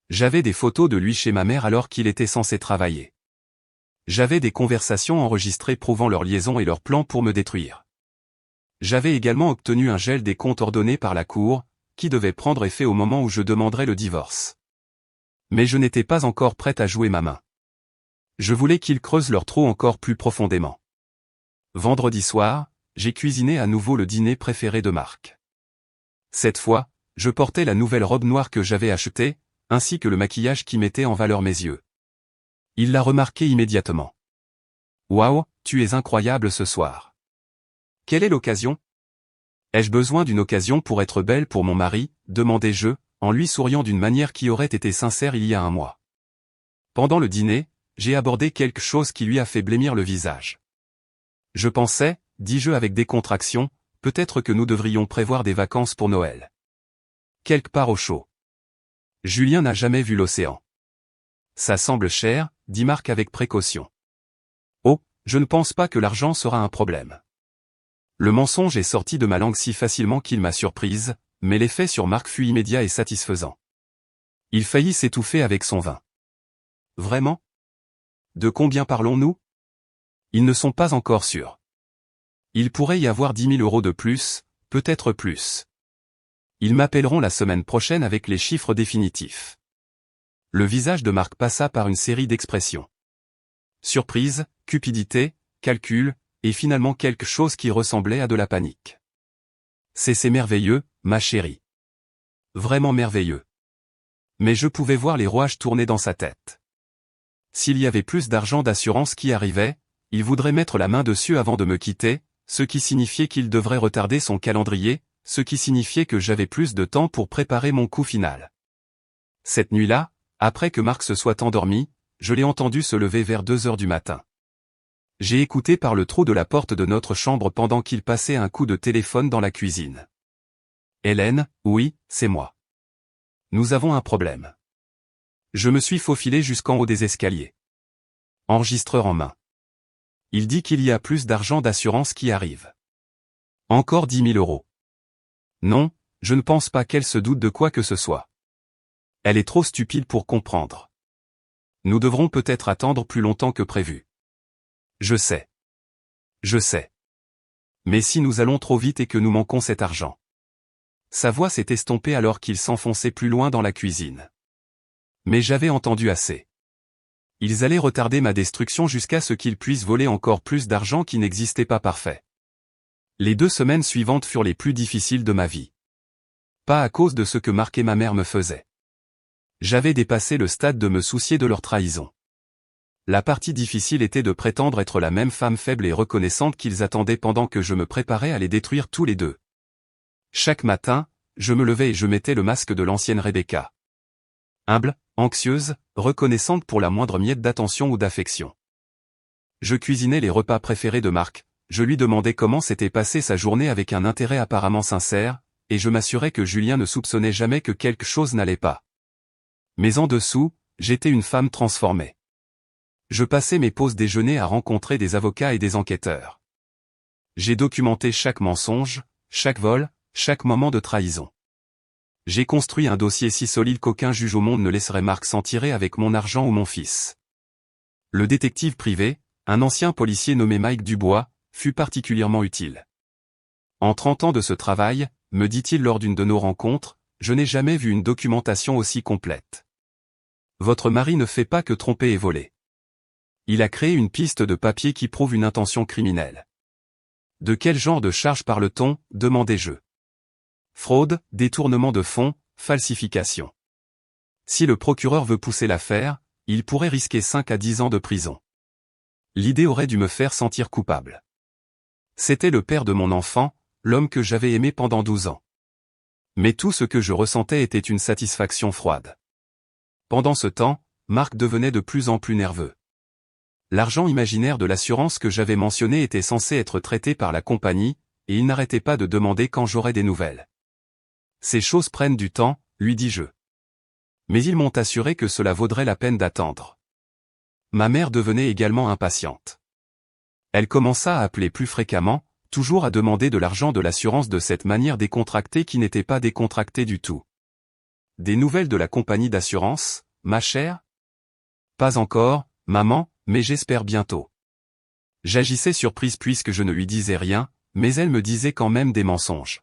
J'avais des photos de lui chez ma mère alors qu'il était censé travailler. J'avais des conversations enregistrées prouvant leur liaison et leur plan pour me détruire. J'avais également obtenu un gel des comptes ordonné par la Cour, qui devait prendre effet au moment où je demanderais le divorce. Mais je n'étais pas encore prête à jouer ma main. Je voulais qu'ils creusent leur trou encore plus profondément. Vendredi soir, j'ai cuisiné à nouveau le dîner préféré de Marc. Cette fois, je portais la nouvelle robe noire que j'avais achetée, ainsi que le maquillage qui mettait en valeur mes yeux. Il l'a remarqué immédiatement. « Waouh, tu es incroyable ce soir. Quelle est l'occasion? Ai-je besoin d'une occasion pour être belle pour mon mari? Demandai-je, en lui souriant d'une manière qui aurait été sincère il y a un mois. Pendant le dîner, j'ai abordé quelque chose qui lui a fait blêmir le visage. Je pensais, dis-je avec décontraction, peut-être que nous devrions prévoir des vacances pour Noël. Quelque part au chaud. Julien n'a jamais vu l'océan. Ça semble cher, dit Marc avec précaution. Oh, je ne pense pas que l'argent sera un problème. Le mensonge est sorti de ma langue si facilement qu'il m'a surprise, mais l'effet sur Marc fut immédiat et satisfaisant. Il faillit s'étouffer avec son vin. Vraiment? De combien parlons-nous? Ils ne sont pas encore sûrs. Il pourrait y avoir 10 000 € de plus, peut-être plus. Ils m'appelleront la semaine prochaine avec les chiffres définitifs. Le visage de Marc passa par une série d'expressions. Surprise, cupidité, calcul, et finalement quelque chose qui ressemblait à de la panique. C'est merveilleux, ma chérie. Vraiment merveilleux. Mais je pouvais voir les rouages tourner dans sa tête. S'il y avait plus d'argent d'assurance qui arrivait, il voudrait mettre la main dessus avant de me quitter, ce qui signifiait qu'il devrait retarder son calendrier, ce qui signifiait que j'avais plus de temps pour préparer mon coup final. Cette nuit-là, après que Marc se soit endormi, je l'ai entendu se lever vers 2 heures du matin. J'ai écouté par le trou de la porte de notre chambre pendant qu'il passait un coup de téléphone dans la cuisine. Hélène, oui, c'est moi. Nous avons un problème. Je me suis faufilé jusqu'en haut des escaliers. Enregistreur en main. Il dit qu'il y a plus d'argent d'assurance qui arrive. Encore 10 000 €. Non, je ne pense pas qu'elle se doute de quoi que ce soit. Elle est trop stupide pour comprendre. Nous devrons peut-être attendre plus longtemps que prévu. Je sais. Je sais. Mais si nous allons trop vite et que nous manquons cet argent. Sa voix s'est estompée alors qu'il s'enfonçait plus loin dans la cuisine. Mais j'avais entendu assez. Ils allaient retarder ma destruction jusqu'à ce qu'ils puissent voler encore plus d'argent qui n'existait pas parfait. Les 2 semaines suivantes furent les plus difficiles de ma vie. Pas à cause de ce que Marc et ma mère me faisaient. J'avais dépassé le stade de me soucier de leur trahison. La partie difficile était de prétendre être la même femme faible et reconnaissante qu'ils attendaient pendant que je me préparais à les détruire tous les deux. Chaque matin, je me levais et je mettais le masque de l'ancienne Rebecca. Humble, anxieuse, reconnaissante pour la moindre miette d'attention ou d'affection. Je cuisinais les repas préférés de Marc, je lui demandais comment s'était passée sa journée avec un intérêt apparemment sincère, et je m'assurais que Julien ne soupçonnait jamais que quelque chose n'allait pas. Mais en dessous, j'étais une femme transformée. Je passais mes pauses déjeuner à rencontrer des avocats et des enquêteurs. J'ai documenté chaque mensonge, chaque vol, chaque moment de trahison. J'ai construit un dossier si solide qu'aucun juge au monde ne laisserait Marc s'en tirer avec mon argent ou mon fils. Le détective privé, un ancien policier nommé Mike Dubois, fut particulièrement utile. En 30 ans de ce travail, me dit-il lors d'une de nos rencontres, je n'ai jamais vu une documentation aussi complète. Votre mari ne fait pas que tromper et voler. Il a créé une piste de papier qui prouve une intention criminelle. De quel genre de charge parle-t-on, demandai-je. Fraude, détournement de fonds, falsification. Si le procureur veut pousser l'affaire, il pourrait risquer 5 à 10 ans de prison. L'idée aurait dû me faire sentir coupable. C'était le père de mon enfant, l'homme que j'avais aimé pendant 12 ans. Mais tout ce que je ressentais était une satisfaction froide. Pendant ce temps, Marc devenait de plus en plus nerveux. L'argent imaginaire de l'assurance que j'avais mentionné était censé être traité par la compagnie, et il n'arrêtait pas de demander quand j'aurais des nouvelles. Ces choses prennent du temps, lui dis-je. Mais ils m'ont assuré que cela vaudrait la peine d'attendre. Ma mère devenait également impatiente. Elle commença à appeler plus fréquemment, toujours à demander de l'argent de l'assurance de cette manière décontractée qui n'était pas décontractée du tout. Des nouvelles de la compagnie d'assurance, ma chère? Pas encore, maman, mais j'espère bientôt. J'agissais surprise puisque je ne lui disais rien, mais elle me disait quand même des mensonges.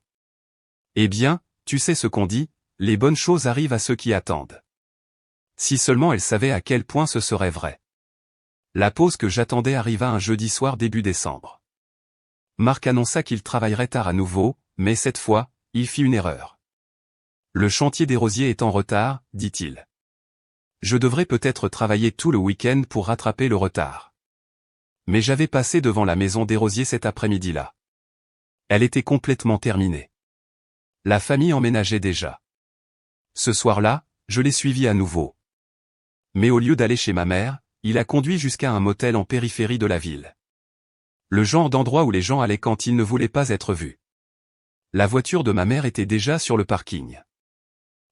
Eh bien, tu sais ce qu'on dit, les bonnes choses arrivent à ceux qui attendent. Si seulement elle savait à quel point ce serait vrai. La pause que j'attendais arriva un jeudi soir début décembre. Marc annonça qu'il travaillerait tard à nouveau, mais cette fois, il fit une erreur. Le chantier des rosiers est en retard, dit-il. Je devrais peut-être travailler tout le week-end pour rattraper le retard. Mais j'avais passé devant la maison des rosiers cet après-midi-là. Elle était complètement terminée. La famille emménageait déjà. Ce soir-là, je l'ai suivi à nouveau. Mais au lieu d'aller chez ma mère, il a conduit jusqu'à un motel en périphérie de la ville. Le genre d'endroit où les gens allaient quand ils ne voulaient pas être vus. La voiture de ma mère était déjà sur le parking.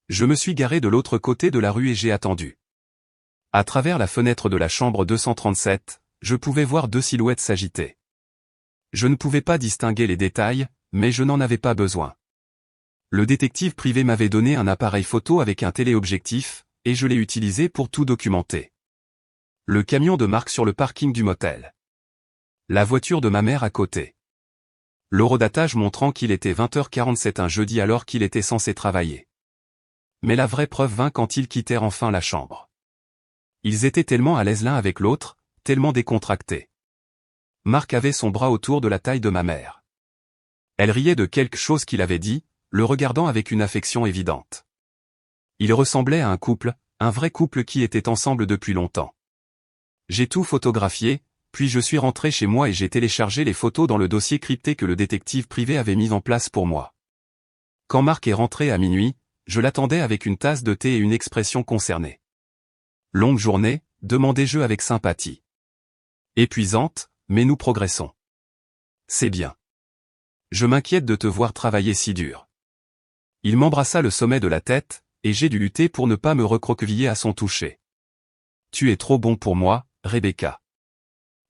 Je me suis garé de l'autre côté de la rue et j'ai attendu. À travers la fenêtre de la chambre 237, je pouvais voir 2 silhouettes s'agiter. Je ne pouvais pas distinguer les détails, mais je n'en avais pas besoin. Le détective privé m'avait donné un appareil photo avec un téléobjectif, et je l'ai utilisé pour tout documenter. Le camion de Marc sur le parking du motel. La voiture de ma mère à côté. L'horodatage montrant qu'il était 20h47 un jeudi alors qu'il était censé travailler. Mais la vraie preuve vint quand ils quittèrent enfin la chambre. Ils étaient tellement à l'aise l'un avec l'autre, tellement décontractés. Marc avait son bras autour de la taille de ma mère. Elle riait de quelque chose qu'il avait dit, le regardant avec une affection évidente. Il ressemblait à un couple, un vrai couple qui était ensemble depuis longtemps. J'ai tout photographié, puis je suis rentré chez moi et j'ai téléchargé les photos dans le dossier crypté que le détective privé avait mis en place pour moi. Quand Marc est rentré à minuit, je l'attendais avec une tasse de thé et une expression concernée. Longue journée, demandai-je avec sympathie. Épuisante, mais nous progressons. C'est bien. Je m'inquiète de te voir travailler si dur. Il m'embrassa le sommet de la tête, et j'ai dû lutter pour ne pas me recroqueviller à son toucher. Tu es trop bon pour moi, Rebecca.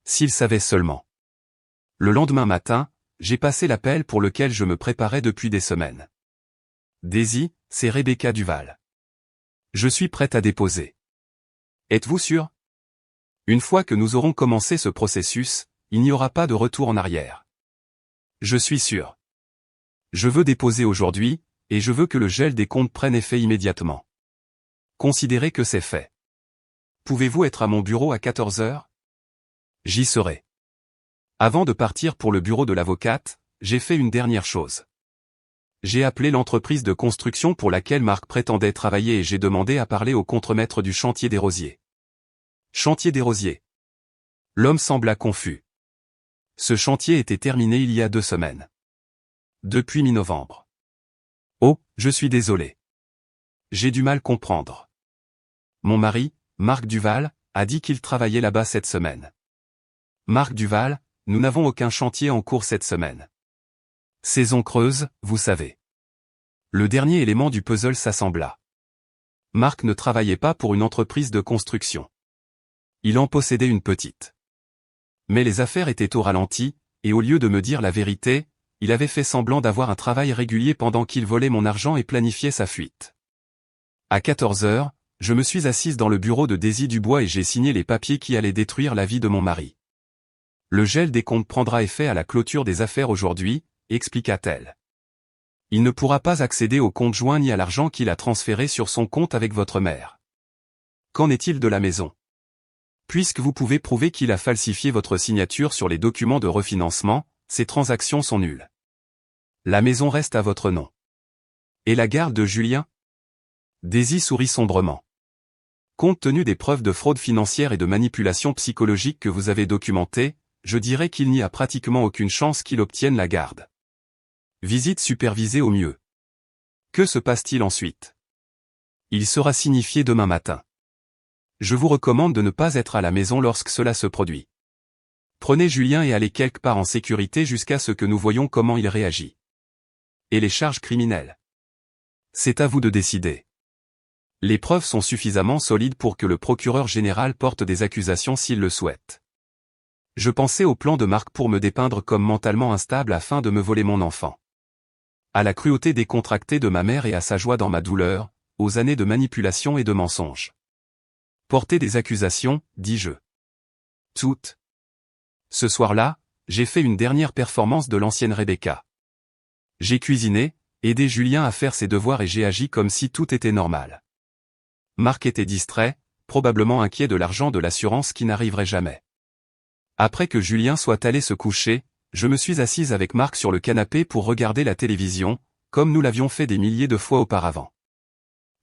S'il savait seulement. Le lendemain matin, j'ai passé l'appel pour lequel je me préparais depuis des semaines. Daisy, c'est Rebecca Duval. Je suis prête à déposer. Êtes-vous sûr? Une fois que nous aurons commencé ce processus, il n'y aura pas de retour en arrière. Je suis sûr. Je veux déposer aujourd'hui, et je veux que le gel des comptes prenne effet immédiatement. Considérez que c'est fait. Pouvez-vous être à mon bureau à 14 heures? J'y serai. Avant de partir pour le bureau de l'avocate, j'ai fait une dernière chose. J'ai appelé l'entreprise de construction pour laquelle Marc prétendait travailler et j'ai demandé à parler au contremaître du chantier des Rosiers. Chantier des Rosiers. L'homme sembla confus. Ce chantier était terminé il y a 2 semaines. Depuis mi-novembre. Oh, je suis désolé. J'ai du mal comprendre. Mon mari, Marc Duval, a dit qu'il travaillait là-bas cette semaine. Marc Duval, nous n'avons aucun chantier en cours cette semaine. Saison creuse, vous savez. Le dernier élément du puzzle s'assembla. Marc ne travaillait pas pour une entreprise de construction. Il en possédait une petite. Mais les affaires étaient au ralenti, et au lieu de me dire la vérité, il avait fait semblant d'avoir un travail régulier pendant qu'il volait mon argent et planifiait sa fuite. À 14 heures, je me suis assise dans le bureau de Daisy Dubois et j'ai signé les papiers qui allaient détruire la vie de mon mari. Le gel des comptes prendra effet à la clôture des affaires aujourd'hui, expliqua-t-elle. Il ne pourra pas accéder au compte joint ni à l'argent qu'il a transféré sur son compte avec votre mère. Qu'en est-il de la maison? Puisque vous pouvez prouver qu'il a falsifié votre signature sur les documents de refinancement, ces transactions sont nulles. La maison reste à votre nom. Et la garde de Julien? Daisy sourit sombrement. Compte tenu des preuves de fraude financière et de manipulation psychologique que vous avez documentées, je dirais qu'il n'y a pratiquement aucune chance qu'il obtienne la garde. Visite supervisée au mieux. Que se passe-t-il ensuite? Il sera signifié demain matin. Je vous recommande de ne pas être à la maison lorsque cela se produit. Prenez Julien et allez quelque part en sécurité jusqu'à ce que nous voyions comment il réagit. Et les charges criminelles? C'est à vous de décider. Les preuves sont suffisamment solides pour que le procureur général porte des accusations s'il le souhaite. Je pensais au plan de Marc pour me dépeindre comme mentalement instable afin de me voler mon enfant. À la cruauté décontractée de ma mère et à sa joie dans ma douleur, aux années de manipulation et de mensonges. Porter des accusations, dis-je. Toutes. Ce soir-là, j'ai fait une dernière performance de l'ancienne Rebecca. J'ai cuisiné, aidé Julien à faire ses devoirs et j'ai agi comme si tout était normal. Marc était distrait, probablement inquiet de l'argent de l'assurance qui n'arriverait jamais. Après que Julien soit allé se coucher, je me suis assise avec Marc sur le canapé pour regarder la télévision, comme nous l'avions fait des milliers de fois auparavant.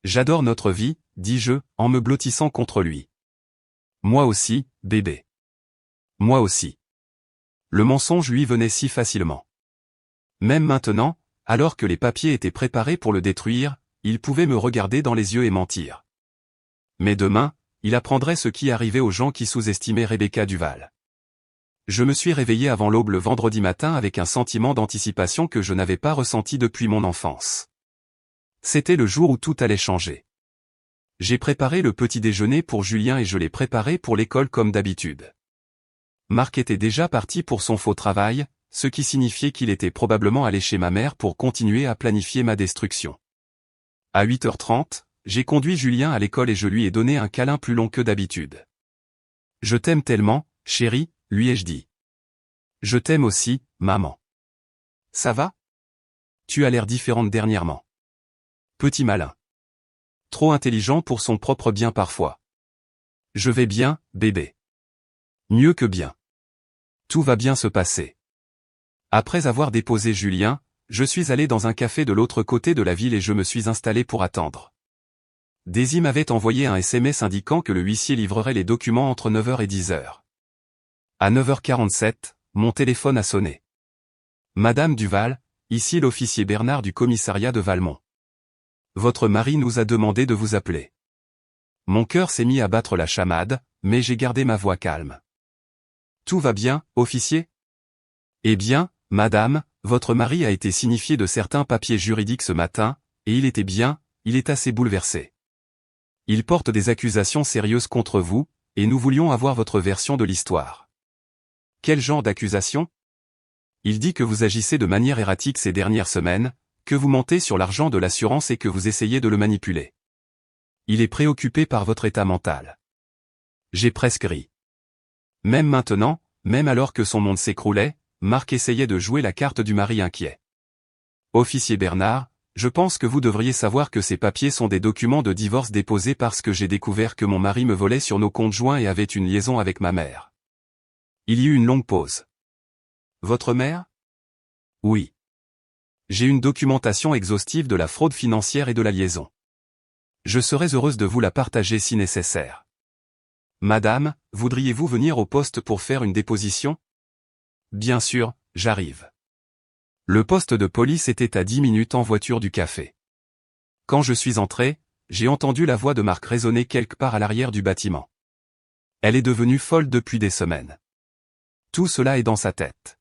J'adore notre vie, dis-je, en me blottissant contre lui. Moi aussi, bébé. Moi aussi. Le mensonge lui venait si facilement. Même maintenant, alors que les papiers étaient préparés pour le détruire, il pouvait me regarder dans les yeux et mentir. Mais demain, il apprendrait ce qui arrivait aux gens qui sous-estimaient Rebecca Duval. Je me suis réveillé avant l'aube le vendredi matin avec un sentiment d'anticipation que je n'avais pas ressenti depuis mon enfance. C'était le jour où tout allait changer. J'ai préparé le petit déjeuner pour Julien et je l'ai préparé pour l'école comme d'habitude. Marc était déjà parti pour son faux travail, ce qui signifiait qu'il était probablement allé chez ma mère pour continuer à planifier ma destruction. À 8h30, j'ai conduit Julien à l'école et je lui ai donné un câlin plus long que d'habitude. Je t'aime tellement, chérie, lui ai-je dit. Je t'aime aussi, maman. Ça va? Tu as l'air différente dernièrement. Petit malin. Trop intelligent pour son propre bien parfois. Je vais bien, bébé. Mieux que bien. Tout va bien se passer. Après avoir déposé Julien, je suis allé dans un café de l'autre côté de la ville et je me suis installé pour attendre. Daisy m'avait envoyé un SMS indiquant que le huissier livrerait les documents entre 9h et 10h. À 9h47, mon téléphone a sonné. Madame Duval, ici l'officier Bernard du commissariat de Valmont. Votre mari nous a demandé de vous appeler. Mon cœur s'est mis à battre la chamade, mais j'ai gardé ma voix calme. Tout va bien, officier? Eh bien, madame, votre mari a été signifié de certains papiers juridiques ce matin, et il était bien, il est assez bouleversé. Il porte des accusations sérieuses contre vous, et nous voulions avoir votre version de l'histoire. Quel genre d'accusation? Il dit que vous agissez de manière erratique ces dernières semaines, que vous mentez sur l'argent de l'assurance et que vous essayez de le manipuler. Il est préoccupé par votre état mental. J'ai presque ri. Même maintenant, même alors que son monde s'écroulait, Marc essayait de jouer la carte du mari inquiet. Officier Bernard, je pense que vous devriez savoir que ces papiers sont des documents de divorce déposés parce que j'ai découvert que mon mari me volait sur nos comptes joints et avait une liaison avec ma mère. Il y eut une longue pause. Votre mère? Oui. J'ai une documentation exhaustive de la fraude financière et de la liaison. Je serais heureuse de vous la partager si nécessaire. Madame, voudriez-vous venir au poste pour faire une déposition? Bien sûr, j'arrive. Le poste de police était à 10 minutes en voiture du café. Quand je suis entré, j'ai entendu la voix de Marc résonner quelque part à l'arrière du bâtiment. Elle est devenue folle depuis des semaines. Tout cela est dans sa tête.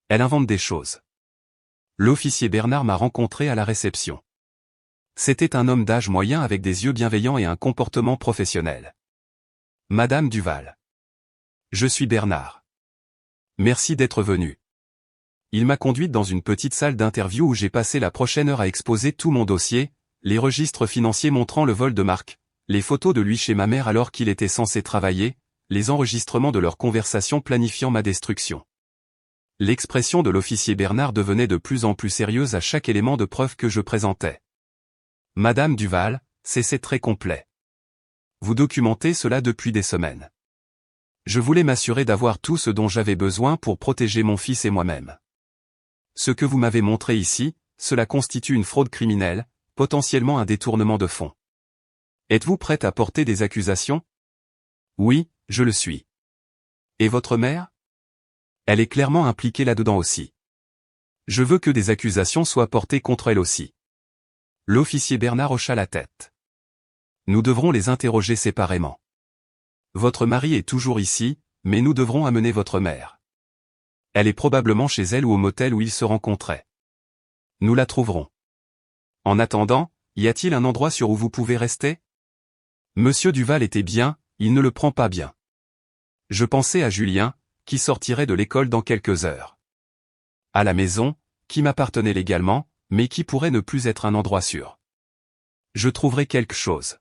Elle invente des choses. L'officier Bernard m'a rencontré à la réception. C'était un homme d'âge moyen avec des yeux bienveillants et un comportement professionnel. Madame Duval. Je suis Bernard. Merci d'être venu. Il m'a conduite dans une petite salle d'interview où j'ai passé la prochaine heure à exposer tout mon dossier, les registres financiers montrant le vol de Marc, les photos de lui chez ma mère alors qu'il était censé travailler, les enregistrements de leur conversation planifiant ma destruction. L'expression de l'officier Bernard devenait de plus en plus sérieuse à chaque élément de preuve que je présentais. Madame Duval, c'est très complet. Vous documentez cela depuis des semaines. Je voulais m'assurer d'avoir tout ce dont j'avais besoin pour protéger mon fils et moi-même. Ce que vous m'avez montré ici, cela constitue une fraude criminelle, potentiellement un détournement de fonds. Êtes-vous prête à porter des accusations? Oui, je le suis. Et votre mère? Elle est clairement impliquée là-dedans aussi. Je veux que des accusations soient portées contre elle aussi. L'officier Bernard hocha la tête. Nous devrons les interroger séparément. Votre mari est toujours ici, mais nous devrons amener votre mère. Elle est probablement chez elle ou au motel où ils se rencontraient. Nous la trouverons. En attendant, y a-t-il un endroit sur où vous pouvez rester? Monsieur Duval était bien, il ne le prend pas bien. Je pensais à Julien, qui sortirait de l'école dans quelques heures. À la maison, qui m'appartenait légalement, mais qui pourrait ne plus être un endroit sûr. Je trouverai quelque chose.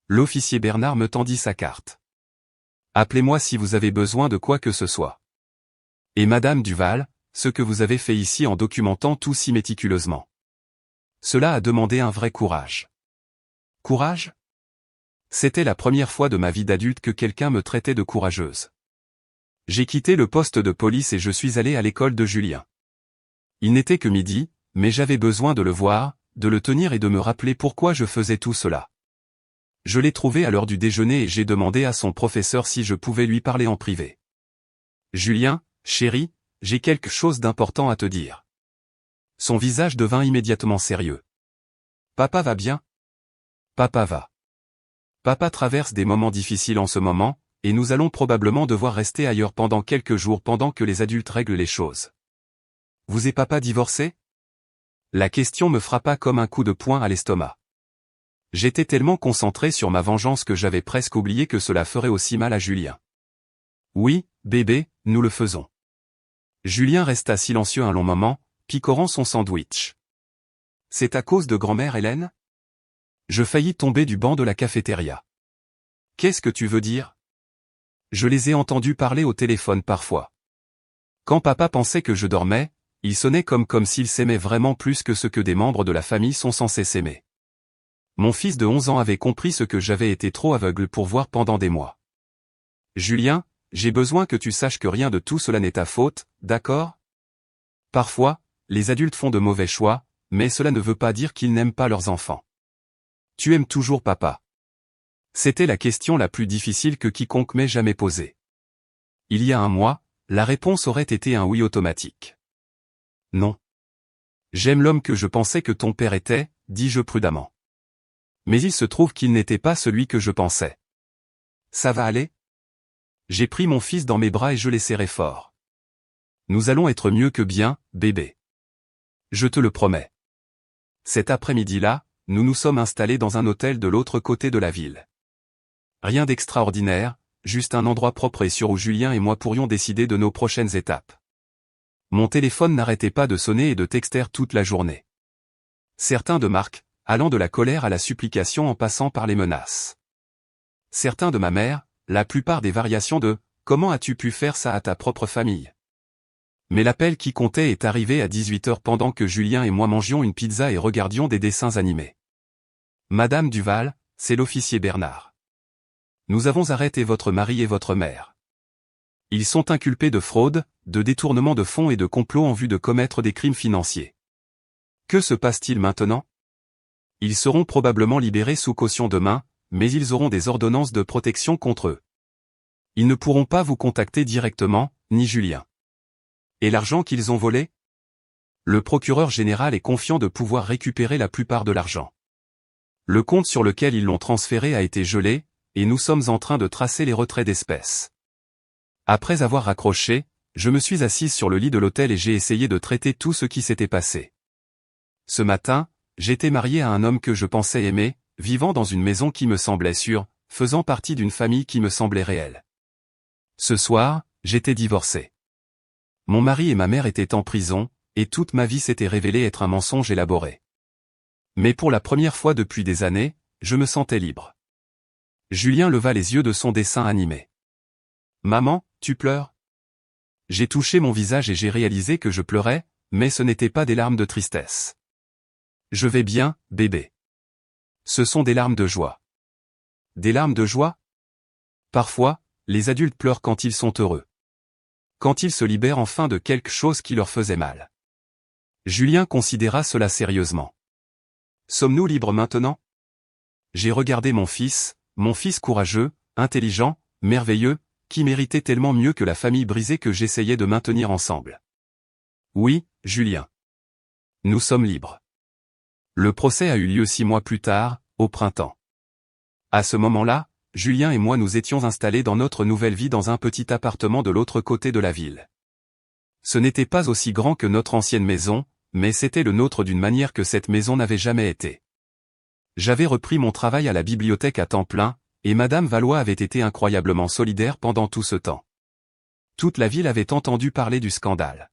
L'officier Bernard me tendit sa carte. Appelez-moi si vous avez besoin de quoi que ce soit. Et Madame Duval, ce que vous avez fait ici en documentant tout si méticuleusement. Cela a demandé un vrai courage. Courage? C'était la première fois de ma vie d'adulte que quelqu'un me traitait de courageuse. J'ai quitté le poste de police et je suis allé à l'école de Julien. Il n'était que midi, mais j'avais besoin de le voir, de le tenir et de me rappeler pourquoi je faisais tout cela. Je l'ai trouvé à l'heure du déjeuner et j'ai demandé à son professeur si je pouvais lui parler en privé. Julien, chéri, j'ai quelque chose d'important à te dire. Son visage devint immédiatement sérieux. Papa va bien? Papa va. Papa traverse des moments difficiles en ce moment, et nous allons probablement devoir rester ailleurs pendant quelques jours pendant que les adultes règlent les choses. Vous et papa divorcés? La question me frappa comme un coup de poing à l'estomac. J'étais tellement concentré sur ma vengeance que j'avais presque oublié que cela ferait aussi mal à Julien. Oui, bébé, nous le faisons. Julien resta silencieux un long moment, picorant son sandwich. C'est à cause de grand-mère Hélène? Je faillis tomber du banc de la cafétéria. Qu'est-ce que tu veux dire? Je les ai entendus parler au téléphone parfois. Quand papa pensait que je dormais, il sonnait comme s'il s'aimait vraiment plus que ce que des membres de la famille sont censés s'aimer. Mon fils de 11 ans avait compris ce que j'avais été trop aveugle pour voir pendant des mois. Julien, j'ai besoin que tu saches que rien de tout cela n'est ta faute, d'accord? Parfois, les adultes font de mauvais choix, mais cela ne veut pas dire qu'ils n'aiment pas leurs enfants. Tu aimes toujours papa? C'était la question la plus difficile que quiconque m'ait jamais posée. Il y a un mois, la réponse aurait été un oui automatique. Non. J'aime l'homme que je pensais que ton père était, dis-je prudemment. Mais il se trouve qu'il n'était pas celui que je pensais. Ça va aller? J'ai pris mon fils dans mes bras et je l'ai serré fort. Nous allons être mieux que bien, bébé. Je te le promets. Cet après-midi-là, nous nous sommes installés dans un hôtel de l'autre côté de la ville. Rien d'extraordinaire, juste un endroit propre et sûr où Julien et moi pourrions décider de nos prochaines étapes. Mon téléphone n'arrêtait pas de sonner et de texter toute la journée. Certains de Marc, allant de la colère à la supplication en passant par les menaces. Certains de ma mère, la plupart des variations de « Comment as-tu pu faire ça à ta propre famille ?» Mais l'appel qui comptait est arrivé à 18h pendant que Julien et moi mangions une pizza et regardions des dessins animés. « Madame Duval, c'est l'officier Bernard. Nous avons arrêté votre mari et votre mère. Ils sont inculpés de fraude, de détournement de fonds et de complot en vue de commettre des crimes financiers. Que se passe-t-il maintenant? Ils seront probablement libérés sous caution demain, mais ils auront des ordonnances de protection contre eux. Ils ne pourront pas vous contacter directement, ni Julien. Et l'argent qu'ils ont volé? Le procureur général est confiant de pouvoir récupérer la plupart de l'argent. Le compte sur lequel ils l'ont transféré a été gelé, et nous sommes en train de tracer les retraits d'espèces. Après avoir raccroché, je me suis assise sur le lit de l'hôtel et j'ai essayé de traiter tout ce qui s'était passé. Ce matin, j'étais mariée à un homme que je pensais aimer, vivant dans une maison qui me semblait sûre, faisant partie d'une famille qui me semblait réelle. Ce soir, j'étais divorcée. Mon mari et ma mère étaient en prison, et toute ma vie s'était révélée être un mensonge élaboré. Mais pour la première fois depuis des années, je me sentais libre. Julien leva les yeux de son dessin animé. « Maman, tu pleures ?» J'ai touché mon visage et j'ai réalisé que je pleurais, mais ce n'étaient pas des larmes de tristesse. « Je vais bien, bébé. » Ce sont des larmes de joie. Des larmes de joie? Parfois, les adultes pleurent quand ils sont heureux. Quand ils se libèrent enfin de quelque chose qui leur faisait mal. Julien considéra cela sérieusement. Sommes-nous libres maintenant? J'ai regardé mon fils courageux, intelligent, merveilleux, qui méritait tellement mieux que la famille brisée que j'essayais de maintenir ensemble. Oui, Julien. Nous sommes libres. Le procès a eu lieu 6 mois plus tard, au printemps. À ce moment-là, Julien et moi nous étions installés dans notre nouvelle vie dans un petit appartement de l'autre côté de la ville. Ce n'était pas aussi grand que notre ancienne maison, mais c'était le nôtre d'une manière que cette maison n'avait jamais été. J'avais repris mon travail à la bibliothèque à temps plein, et Madame Valois avait été incroyablement solidaire pendant tout ce temps. Toute la ville avait entendu parler du scandale.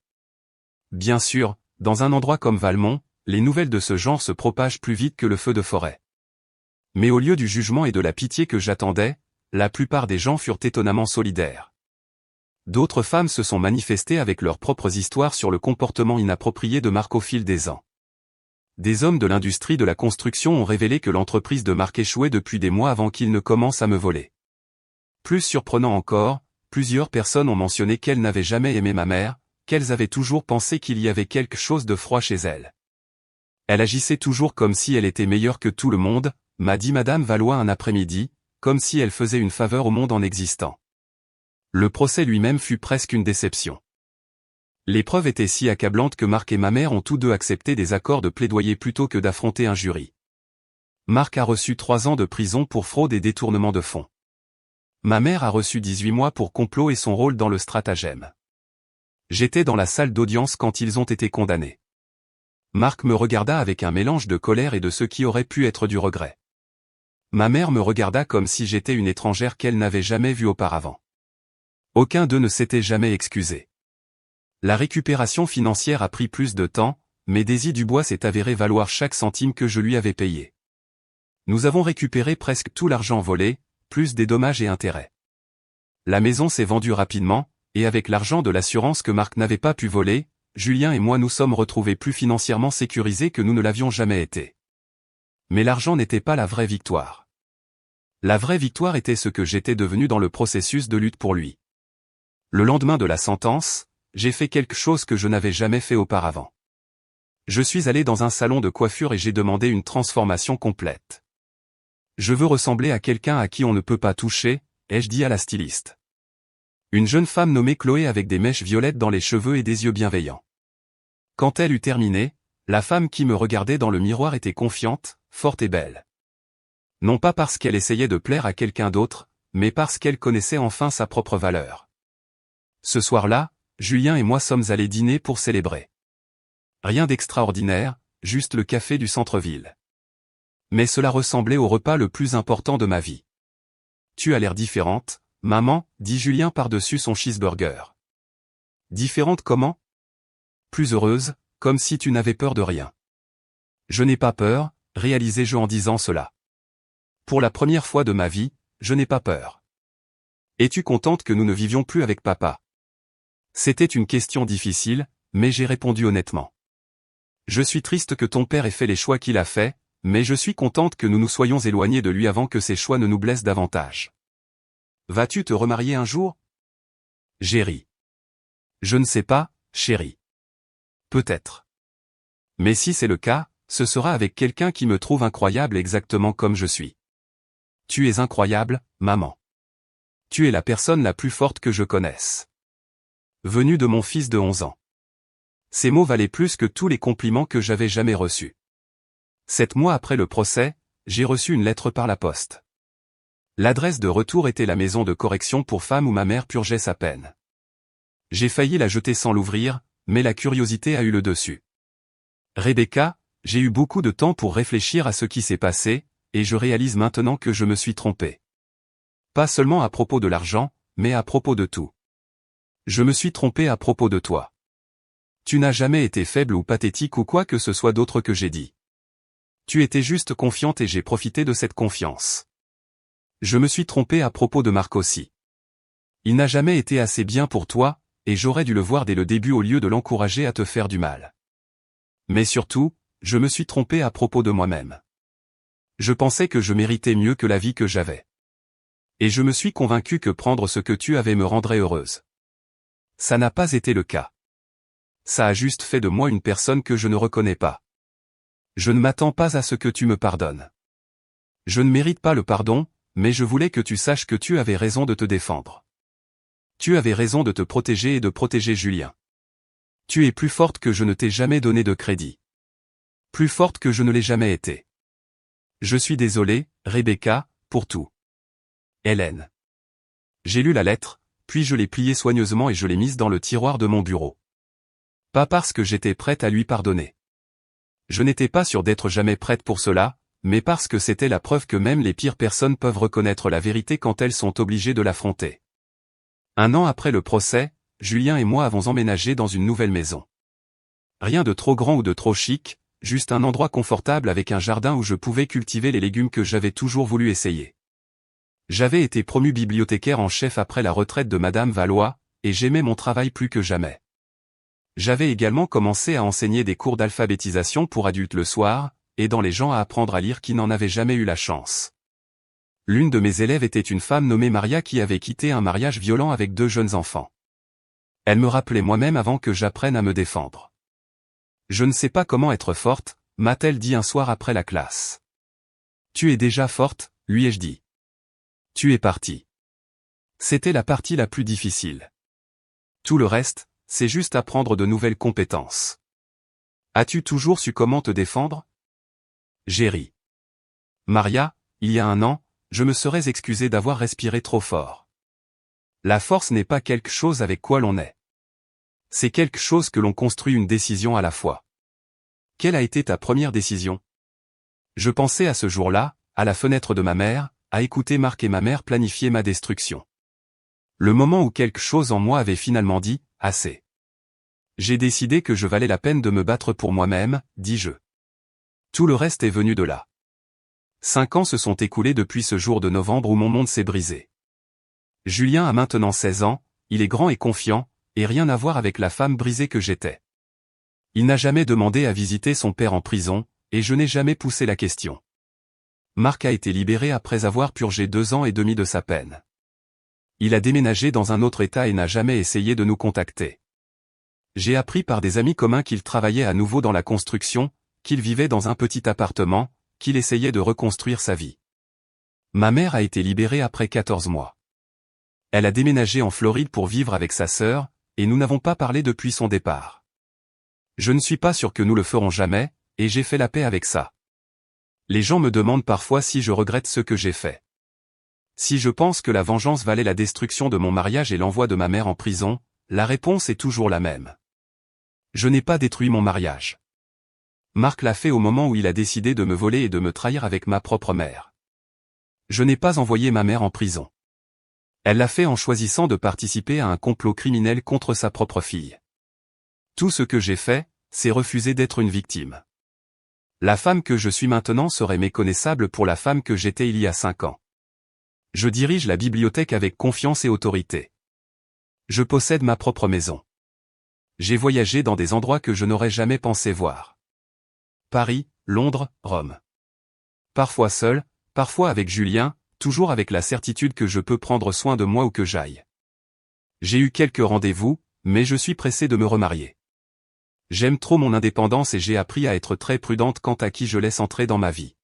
Bien sûr, dans un endroit comme Valmont, les nouvelles de ce genre se propagent plus vite que le feu de forêt. Mais au lieu du jugement et de la pitié que j'attendais, la plupart des gens furent étonnamment solidaires. D'autres femmes se sont manifestées avec leurs propres histoires sur le comportement inapproprié de Marc au fil des ans. Des hommes de l'industrie de la construction ont révélé que l'entreprise de Marc échouait depuis des mois avant qu'il ne commence à me voler. Plus surprenant encore, plusieurs personnes ont mentionné qu'elles n'avaient jamais aimé ma mère, qu'elles avaient toujours pensé qu'il y avait quelque chose de froid chez elle. Elle agissait toujours comme si elle était meilleure que tout le monde, m'a dit Madame Valois un après-midi, comme si elle faisait une faveur au monde en existant. Le procès lui-même fut presque une déception. Les preuves étaient si accablantes que Marc et ma mère ont tous deux accepté des accords de plaidoyer plutôt que d'affronter un jury. Marc a reçu 3 ans de prison pour fraude et détournement de fonds. Ma mère a reçu 18 mois pour complot et son rôle dans le stratagème. J'étais dans la salle d'audience quand ils ont été condamnés. Marc me regarda avec un mélange de colère et de ce qui aurait pu être du regret. Ma mère me regarda comme si j'étais une étrangère qu'elle n'avait jamais vue auparavant. Aucun d'eux ne s'était jamais excusé. La récupération financière a pris plus de temps, mais Daisy Dubois s'est avéré valoir chaque centime que je lui avais payé. Nous avons récupéré presque tout l'argent volé, plus des dommages et intérêts. La maison s'est vendue rapidement, et avec l'argent de l'assurance que Marc n'avait pas pu voler, Julien et moi nous sommes retrouvés plus financièrement sécurisés que nous ne l'avions jamais été. Mais l'argent n'était pas la vraie victoire. La vraie victoire était ce que j'étais devenu dans le processus de lutte pour lui. Le lendemain de la sentence, j'ai fait quelque chose que je n'avais jamais fait auparavant. Je suis allé dans un salon de coiffure et j'ai demandé une transformation complète. Je veux ressembler à quelqu'un à qui on ne peut pas toucher, ai-je dit à la styliste. Une jeune femme nommée Chloé avec des mèches violettes dans les cheveux et des yeux bienveillants. Quand elle eut terminé, la femme qui me regardait dans le miroir était confiante, forte et belle. Non pas parce qu'elle essayait de plaire à quelqu'un d'autre, mais parce qu'elle connaissait enfin sa propre valeur. Ce soir-là, Julien et moi sommes allés dîner pour célébrer. Rien d'extraordinaire, juste le café du centre-ville. Mais cela ressemblait au repas le plus important de ma vie. Tu as l'air différente, maman, dit Julien par-dessus son cheeseburger. Différente comment? Plus heureuse, comme si tu n'avais peur de rien. Je n'ai pas peur, réalisai-je en disant cela. Pour la première fois de ma vie, je n'ai pas peur. Es-tu contente que nous ne vivions plus avec papa? C'était une question difficile, mais j'ai répondu honnêtement. Je suis triste que ton père ait fait les choix qu'il a faits, mais je suis contente que nous nous soyons éloignés de lui avant que ses choix ne nous blessent davantage. Vas-tu te remarier un jour? J'ai ri. Je ne sais pas, chérie. Peut-être. Mais si c'est le cas, ce sera avec quelqu'un qui me trouve incroyable exactement comme je suis. Tu es incroyable, maman. Tu es la personne la plus forte que je connaisse. Venue de mon fils de 11 ans. Ces mots valaient plus que tous les compliments que j'avais jamais reçus. 7 mois après le procès, j'ai reçu une lettre par la poste. L'adresse de retour était la maison de correction pour femmes où ma mère purgeait sa peine. J'ai failli la jeter sans l'ouvrir, mais la curiosité a eu le dessus. Rebecca, j'ai eu beaucoup de temps pour réfléchir à ce qui s'est passé, et je réalise maintenant que je me suis trompé. Pas seulement à propos de l'argent, mais à propos de tout. Je me suis trompé à propos de toi. Tu n'as jamais été faible ou pathétique ou quoi que ce soit d'autre que j'ai dit. Tu étais juste confiante et j'ai profité de cette confiance. Je me suis trompé à propos de Marc aussi. Il n'a jamais été assez bien pour toi, et j'aurais dû le voir dès le début au lieu de l'encourager à te faire du mal. Mais surtout, je me suis trompé à propos de moi-même. Je pensais que je méritais mieux que la vie que j'avais. Et je me suis convaincu que prendre ce que tu avais me rendrait heureuse. Ça n'a pas été le cas. Ça a juste fait de moi une personne que je ne reconnais pas. Je ne m'attends pas à ce que tu me pardonnes. Je ne mérite pas le pardon, mais je voulais que tu saches que tu avais raison de te défendre. Tu avais raison de te protéger et de protéger Julien. Tu es plus forte que je ne t'ai jamais donné de crédit. Plus forte que je ne l'ai jamais été. Je suis désolé, Rebecca, pour tout. Hélène. J'ai lu la lettre, puis je l'ai pliée soigneusement et je l'ai mise dans le tiroir de mon bureau. Pas parce que j'étais prête à lui pardonner. Je n'étais pas sûre d'être jamais prête pour cela, mais parce que c'était la preuve que même les pires personnes peuvent reconnaître la vérité quand elles sont obligées de l'affronter. 1 an après le procès, Julien et moi avons emménagé dans une nouvelle maison. Rien de trop grand ou de trop chic, juste un endroit confortable avec un jardin où je pouvais cultiver les légumes que j'avais toujours voulu essayer. J'avais été promu bibliothécaire en chef après la retraite de Madame Valois, et j'aimais mon travail plus que jamais. J'avais également commencé à enseigner des cours d'alphabétisation pour adultes le soir, aidant les gens à apprendre à lire qui n'en avaient jamais eu la chance. L'une de mes élèves était une femme nommée Maria qui avait quitté un mariage violent avec 2 jeunes enfants. Elle me rappelait moi-même avant que j'apprenne à me défendre. Je ne sais pas comment être forte, m'a-t-elle dit un soir après la classe. Tu es déjà forte, lui ai-je dit. Tu es partie. C'était la partie la plus difficile. Tout le reste, c'est juste apprendre de nouvelles compétences. As-tu toujours su comment te défendre? J'ai ri. Maria, il y a 1 an, je me serais excusé d'avoir respiré trop fort. La force n'est pas quelque chose avec quoi l'on est. C'est quelque chose que l'on construit une décision à la fois. Quelle a été ta première décision? Je pensais à ce jour-là, à la fenêtre de ma mère, à écouter Marc et ma mère planifier ma destruction. Le moment où quelque chose en moi avait finalement dit « assez ». J'ai décidé que je valais la peine de me battre pour moi-même, dis-je. Tout le reste est venu de là. 5 ans se sont écoulés depuis ce jour de novembre où mon monde s'est brisé. Julien a maintenant 16 ans, il est grand et confiant, et rien à voir avec la femme brisée que j'étais. Il n'a jamais demandé à visiter son père en prison, et je n'ai jamais poussé la question. Marc a été libéré après avoir purgé 2 ans et demi de sa peine. Il a déménagé dans un autre état et n'a jamais essayé de nous contacter. J'ai appris par des amis communs qu'il travaillait à nouveau dans la construction, qu'il vivait dans un petit appartement, qu'il essayait de reconstruire sa vie. Ma mère a été libérée après 14 mois. Elle a déménagé en Floride pour vivre avec sa sœur, et nous n'avons pas parlé depuis son départ. Je ne suis pas sûr que nous le ferons jamais, et j'ai fait la paix avec ça. Les gens me demandent parfois si je regrette ce que j'ai fait. Si je pense que la vengeance valait la destruction de mon mariage et l'envoi de ma mère en prison, la réponse est toujours la même. Je n'ai pas détruit mon mariage. Marc l'a fait au moment où il a décidé de me voler et de me trahir avec ma propre mère. Je n'ai pas envoyé ma mère en prison. Elle l'a fait en choisissant de participer à un complot criminel contre sa propre fille. Tout ce que j'ai fait, c'est refuser d'être une victime. La femme que je suis maintenant serait méconnaissable pour la femme que j'étais il y a 5 ans. Je dirige la bibliothèque avec confiance et autorité. Je possède ma propre maison. J'ai voyagé dans des endroits que je n'aurais jamais pensé voir. Paris, Londres, Rome. Parfois seul, parfois avec Julien, toujours avec la certitude que je peux prendre soin de moi où que j'aille. J'ai eu quelques rendez-vous, mais je suis pressé de me remarier. J'aime trop mon indépendance et j'ai appris à être très prudente quant à qui je laisse entrer dans ma vie.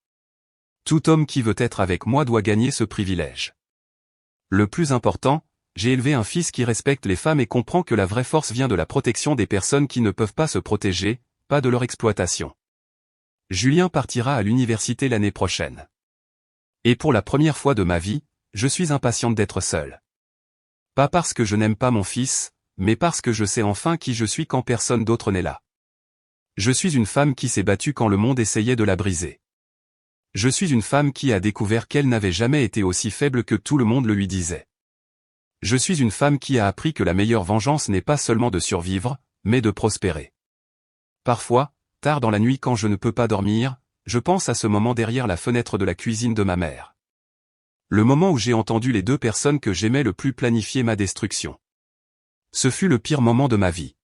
Tout homme qui veut être avec moi doit gagner ce privilège. Le plus important, j'ai élevé un fils qui respecte les femmes et comprend que la vraie force vient de la protection des personnes qui ne peuvent pas se protéger, pas de leur exploitation. Julien partira à l'université l'année prochaine. Et pour la première fois de ma vie, je suis impatiente d'être seule. Pas parce que je n'aime pas mon fils, mais parce que je sais enfin qui je suis quand personne d'autre n'est là. Je suis une femme qui s'est battue quand le monde essayait de la briser. Je suis une femme qui a découvert qu'elle n'avait jamais été aussi faible que tout le monde le lui disait. Je suis une femme qui a appris que la meilleure vengeance n'est pas seulement de survivre, mais de prospérer. Parfois, tard dans la nuit quand je ne peux pas dormir, je pense à ce moment derrière la fenêtre de la cuisine de ma mère. Le moment où j'ai entendu les deux personnes que j'aimais le plus planifier ma destruction. Ce fut le pire moment de ma vie.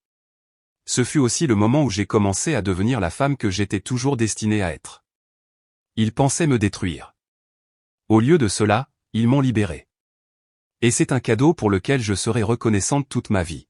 Ce fut aussi le moment où j'ai commencé à devenir la femme que j'étais toujours destinée à être. Ils pensaient me détruire. Au lieu de cela, ils m'ont libérée. Et c'est un cadeau pour lequel je serai reconnaissante toute ma vie.